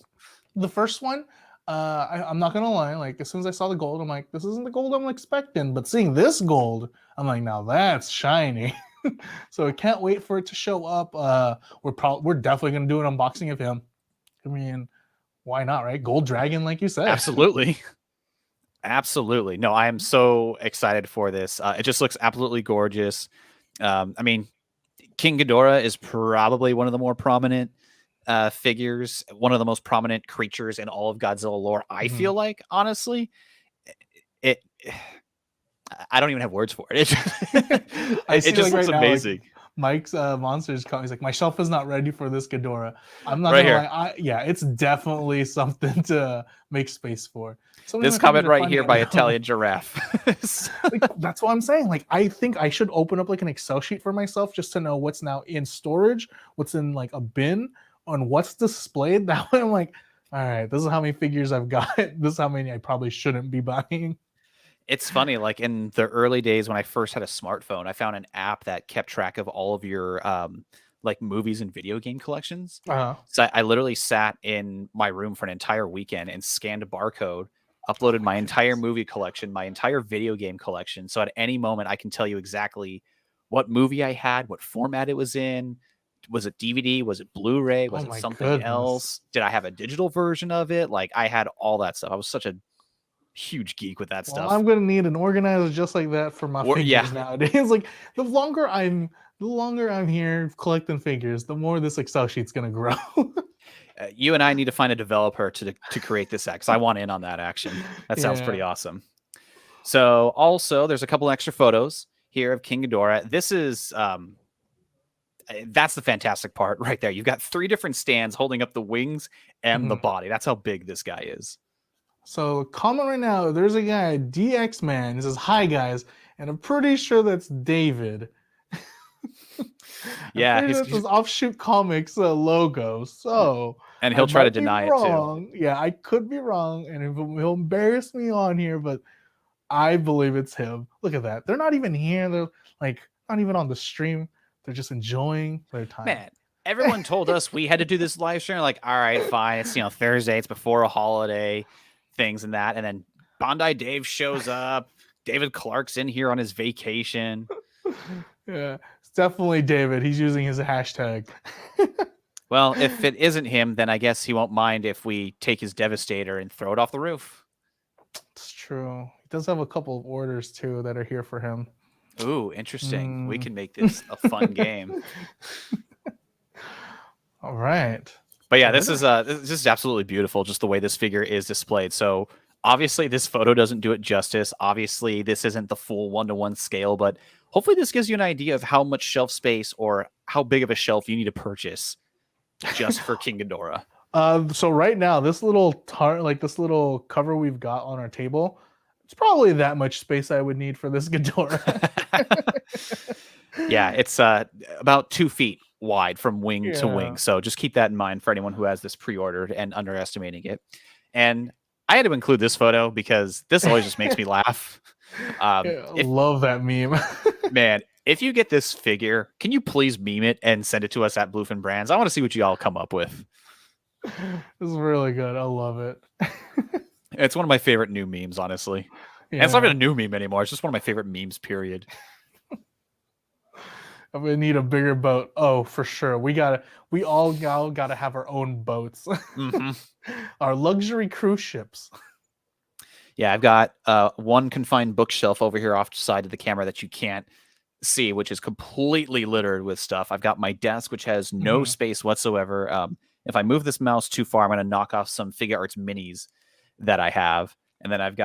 the first one, I'm not gonna lie. Like as soon as I saw the gold, I'm like, this isn't the gold I'm expecting. But seeing this gold, I'm like, now that's shiny. So I can't wait for it to show up. We're definitely gonna do an unboxing of him. I mean, why not, right? Gold dragon, like you said. Absolutely. Absolutely. No, I am so excited for this. It just looks absolutely gorgeous. I mean, King Ghidorah is probably one of the more prominent figures, one of the most prominent creatures in all of Godzilla lore. I Mhm. feel like, honestly, it. I don't even have words for it. I It see, just like looks right now, like amazing. Mike's monsters coming. He's like, my shelf is not ready for this Ghidorah. I'm not Right gonna lie. here. Yeah, it's definitely something to make space for. So many of This my figures comment are right finding here it by now. Italian Giraffe. Like that's what I'm saying. Like I think I should open up like an Excel sheet for myself just to know what's now in storage, what's in like a bin, on what's displayed. That way I'm like, all right, this is how many figures I've got. This is how many I probably shouldn't be buying. It's funny, like in the early days when I first had a smartphone, I found an app that kept track of all of your like movies and video game collections. Uh, So I literally sat in my room for an entire weekend and scanned a barcode, oh uploaded my my entire goodness. movie collection, my entire video game collection. So at any moment, I can tell you exactly what movie I had, what format it was in. Was it DVD? Was it Blu-ray? Oh Was it my something goodness. else? Did I have a digital version of it? Like I had all that stuff. I was such a huge geek with that Well, stuff. I'm gonna need an organizer just like that for my Or yeah, figures nowadays. Like the longer I'm here collecting figures, the more this Excel sheet's gonna grow. you and I need to find a developer to create this act because I want in on that action. That sounds Yeah. pretty awesome. So also, there's a couple extra photos here of King Ghidorah. This is that's the fantastic part right there. You've got 3 different stands holding up the wings and the Mhm. body. That's how big this guy is. So comment right now. There's a guy, DX Man. He says, "Hi guys," and I'm pretty sure that's David. I'm Yeah, pretty sure that's his offshoot comics logo. So and I he'll try to might be deny it too. wrong. Yeah, I could be wrong, and he'll embarrass me on here, but I believe it's him. Look at that. They're not even here. They're like not even on the stream. They're just enjoying their time. Man, everyone told us we had to do this live stream. Like, all right, fine. It's Thursday. It's before a holiday, things and that. And then Bondi Dave shows up. David Clark's in here on his vacation. Yeah, it's definitely David. He's using his hashtag. Well, if it isn't him, then I guess he won't mind if we take his Devastator and throw it off the roof. It's true. He does have a couple of orders too that are here for him. Ooh, interesting. We Mm. can make this a fun game. All right. But yeah, So we're gonna. this is absolutely beautiful, just the way this figure is displayed. So obviously, this photo doesn't do it justice. Obviously, this isn't the full 1-to-1 scale, but hopefully, this gives you an idea of how much shelf space or how big of a shelf you need to purchase just for King Ghidorah. So right now, this little cover we've got on our table, it's probably that much space I would need for this Ghidorah. Yeah, it's about 2 feet wide from wing to Yeah. wing. So just keep that in mind for anyone who has this pre-ordered and underestimating it. And I had to include this photo because this always just makes me laugh. Yeah, If love that meme. man, if you get this figure, can you please meme it and send it to us at Bluefin Brands? I want to see what you all come up with. This is really good. I love it. It's one of my favorite new memes, honestly. And it's not even a new meme anymore. It's just one of my favorite memes, period. I'm gonna need a bigger boat. Oh, for sure. We all gotta have our own boats. Mm-hmm. Our luxury cruise ships. Yeah, I've got one confined bookshelf over here off the side of the camera that you can't see, which is completely littered with stuff. I've got my desk, which has no Mhm. space whatsoever. If I move this mouse too far, I'm going to knock off some Figure Arts minis that I have. And then I've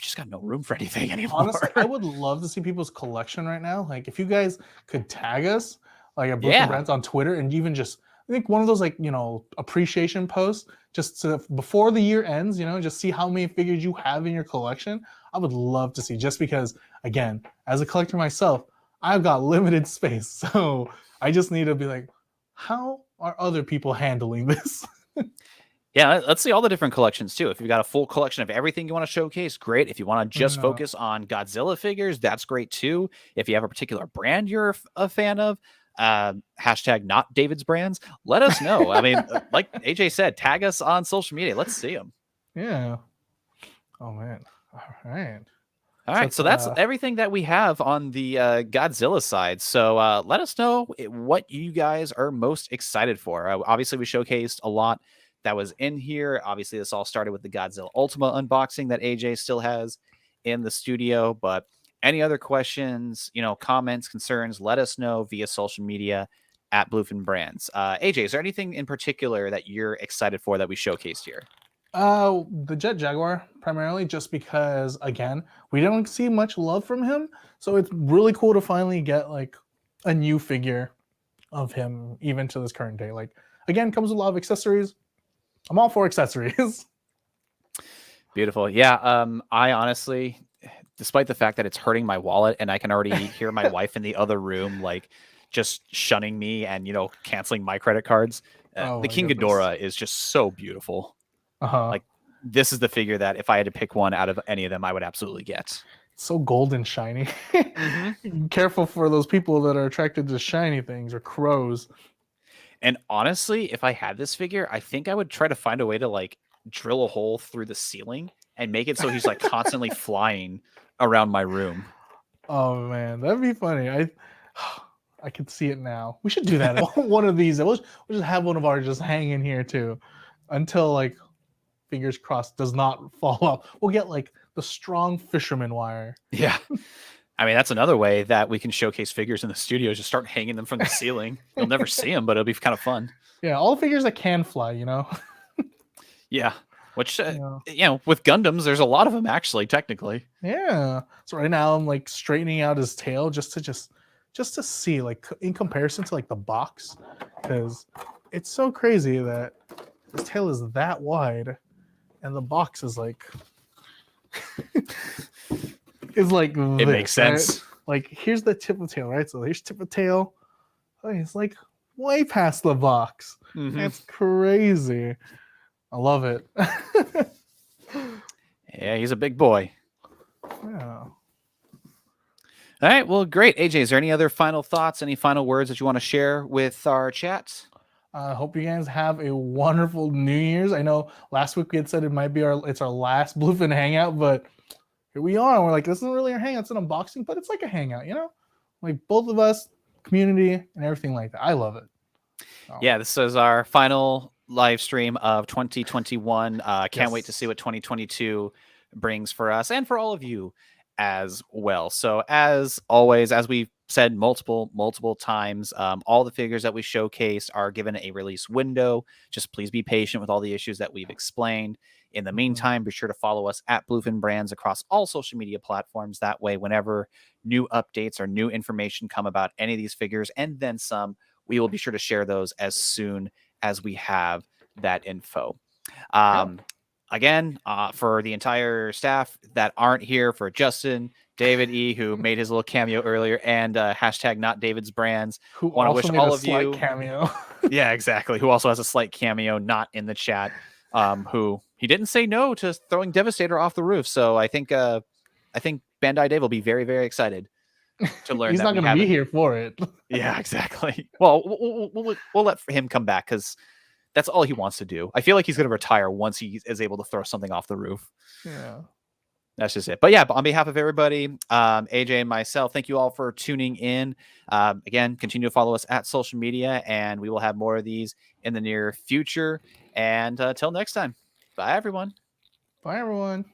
just got no room for anything anymore. Honestly, I would love to see people's collection right now. Like, if you guys could tag us, like at Bluefin Yeah. Brands on Twitter, and even just, I think one of those like appreciation posts, just to before the year ends, just see how many figures you have in your collection. I would love to see, just because, again, as a collector myself, I've got limited space, so I just need to be like, how are other people handling this? Yeah, let's see all the different collections too. If you've got a full collection of everything you want to showcase, great. If you want to just Yeah. focus on Godzilla figures, that's great too. If you have a particular brand you're a fan of, hashtag not David's brands, let us know. I mean, like AJ said, tag us on social media. Let's see them. Yeah. Oh man. All right. All So right, it's so that's everything that we have on the Godzilla side. So let us know what you guys are most excited for. Obviously, we showcased a lot that was in here. Obviously, this all started with the Godzilla Ultima unboxing that AJ still has in the studio. But any other questions, comments, concerns, let us know via social media at Bluefin Brands. AJ, is there anything in particular that you're excited for that we showcased here? The Jet Jaguar primarily, just because again we don't see much love from him, so it's really cool to finally get like a new figure of him even to this current day. Like again, comes with a lot of accessories. I'm all for accessories. Beautiful. Yeah. I honestly, despite the fact that it's hurting my wallet and I can already hear my wife in the other room, like just shunning me and, canceling my credit cards, Oh the my King goodness. Ghidorah is just so beautiful. Uh-huh. Like, this is the figure that if I had to pick one out of any of them, I would absolutely get. So golden shiny. Mm-hmm. Careful for those people that are attracted to shiny things or crows. And honestly, if I had this figure, I think I would try to find a way to like drill a hole through the ceiling and make it so he's like constantly flying around my room. Oh man, that'd be funny. I can see it now. We should do that. One of these. We'll just have one of ours just hanging here too, until like fingers crossed does not fall off. We'll get like the strong fisherman wire. Yeah. I mean, that's another way that we can showcase figures in the studio. Just start hanging them from the ceiling. You'll never see them, but it'll be kind of fun. Yeah, all the figures that can fly. Yeah. Which, Yeah. with Gundams, there's a lot of them actually, technically. Yeah. So right now I'm like straightening out his tail just to see like in comparison to like the box, because it's so crazy that his tail is that wide and the box is like is like It this, makes sense. right? Like here's the tip of tail, right? So here's tip of tail. Oh, it's like way past the box. Mm-hmm. That's crazy. I love it. Yeah, he's a big boy. Yeah. All right. Well, great. AJ, is there any other final thoughts, any final words that you want to share with our chat? I hope you guys have a wonderful New Year's. I know last week we had said it's our last Bluefin hangout, but here we are. We're like, this isn't really our hangout, it's an unboxing, but it's like a hangout, Like both of us, community, and everything like that. I love it. Yeah, this is our final live stream of 2021. Can't wait to see what 2022 brings for us and for all of you as well. So as always, as we've said multiple times, all the figures that we showcased are given a release window. Just please be patient with all the issues that we've explained. In the meantime, be sure to follow us at Bluefin Brands across all social media platforms. That way, whenever new updates or new information come about any of these figures and then some, we will be sure to share those as soon as we have that info. Again, for the entire staff that aren't here, for Justin, David E, who made his little cameo earlier, and hashtag not David's brands, Who want to also wish made all a of slight you cameo. yeah, exactly, who also has a slight cameo not in the chat, who he didn't say no to throwing Devastator off the roof. So I think Bandai Dave will be very, very excited to learn He's that not we going to be haven't. here for it. Yeah, exactly. Well, we'll let him come back because that's all he wants to do. I feel like he's going to retire once he is able to throw something off the roof. Yeah. That's just it. But yeah, on behalf of everybody, AJ and myself, thank you all for tuning in. Again, continue to follow us at social media, and we will have more of these in the near future. And until next time, bye, everyone. Bye, everyone.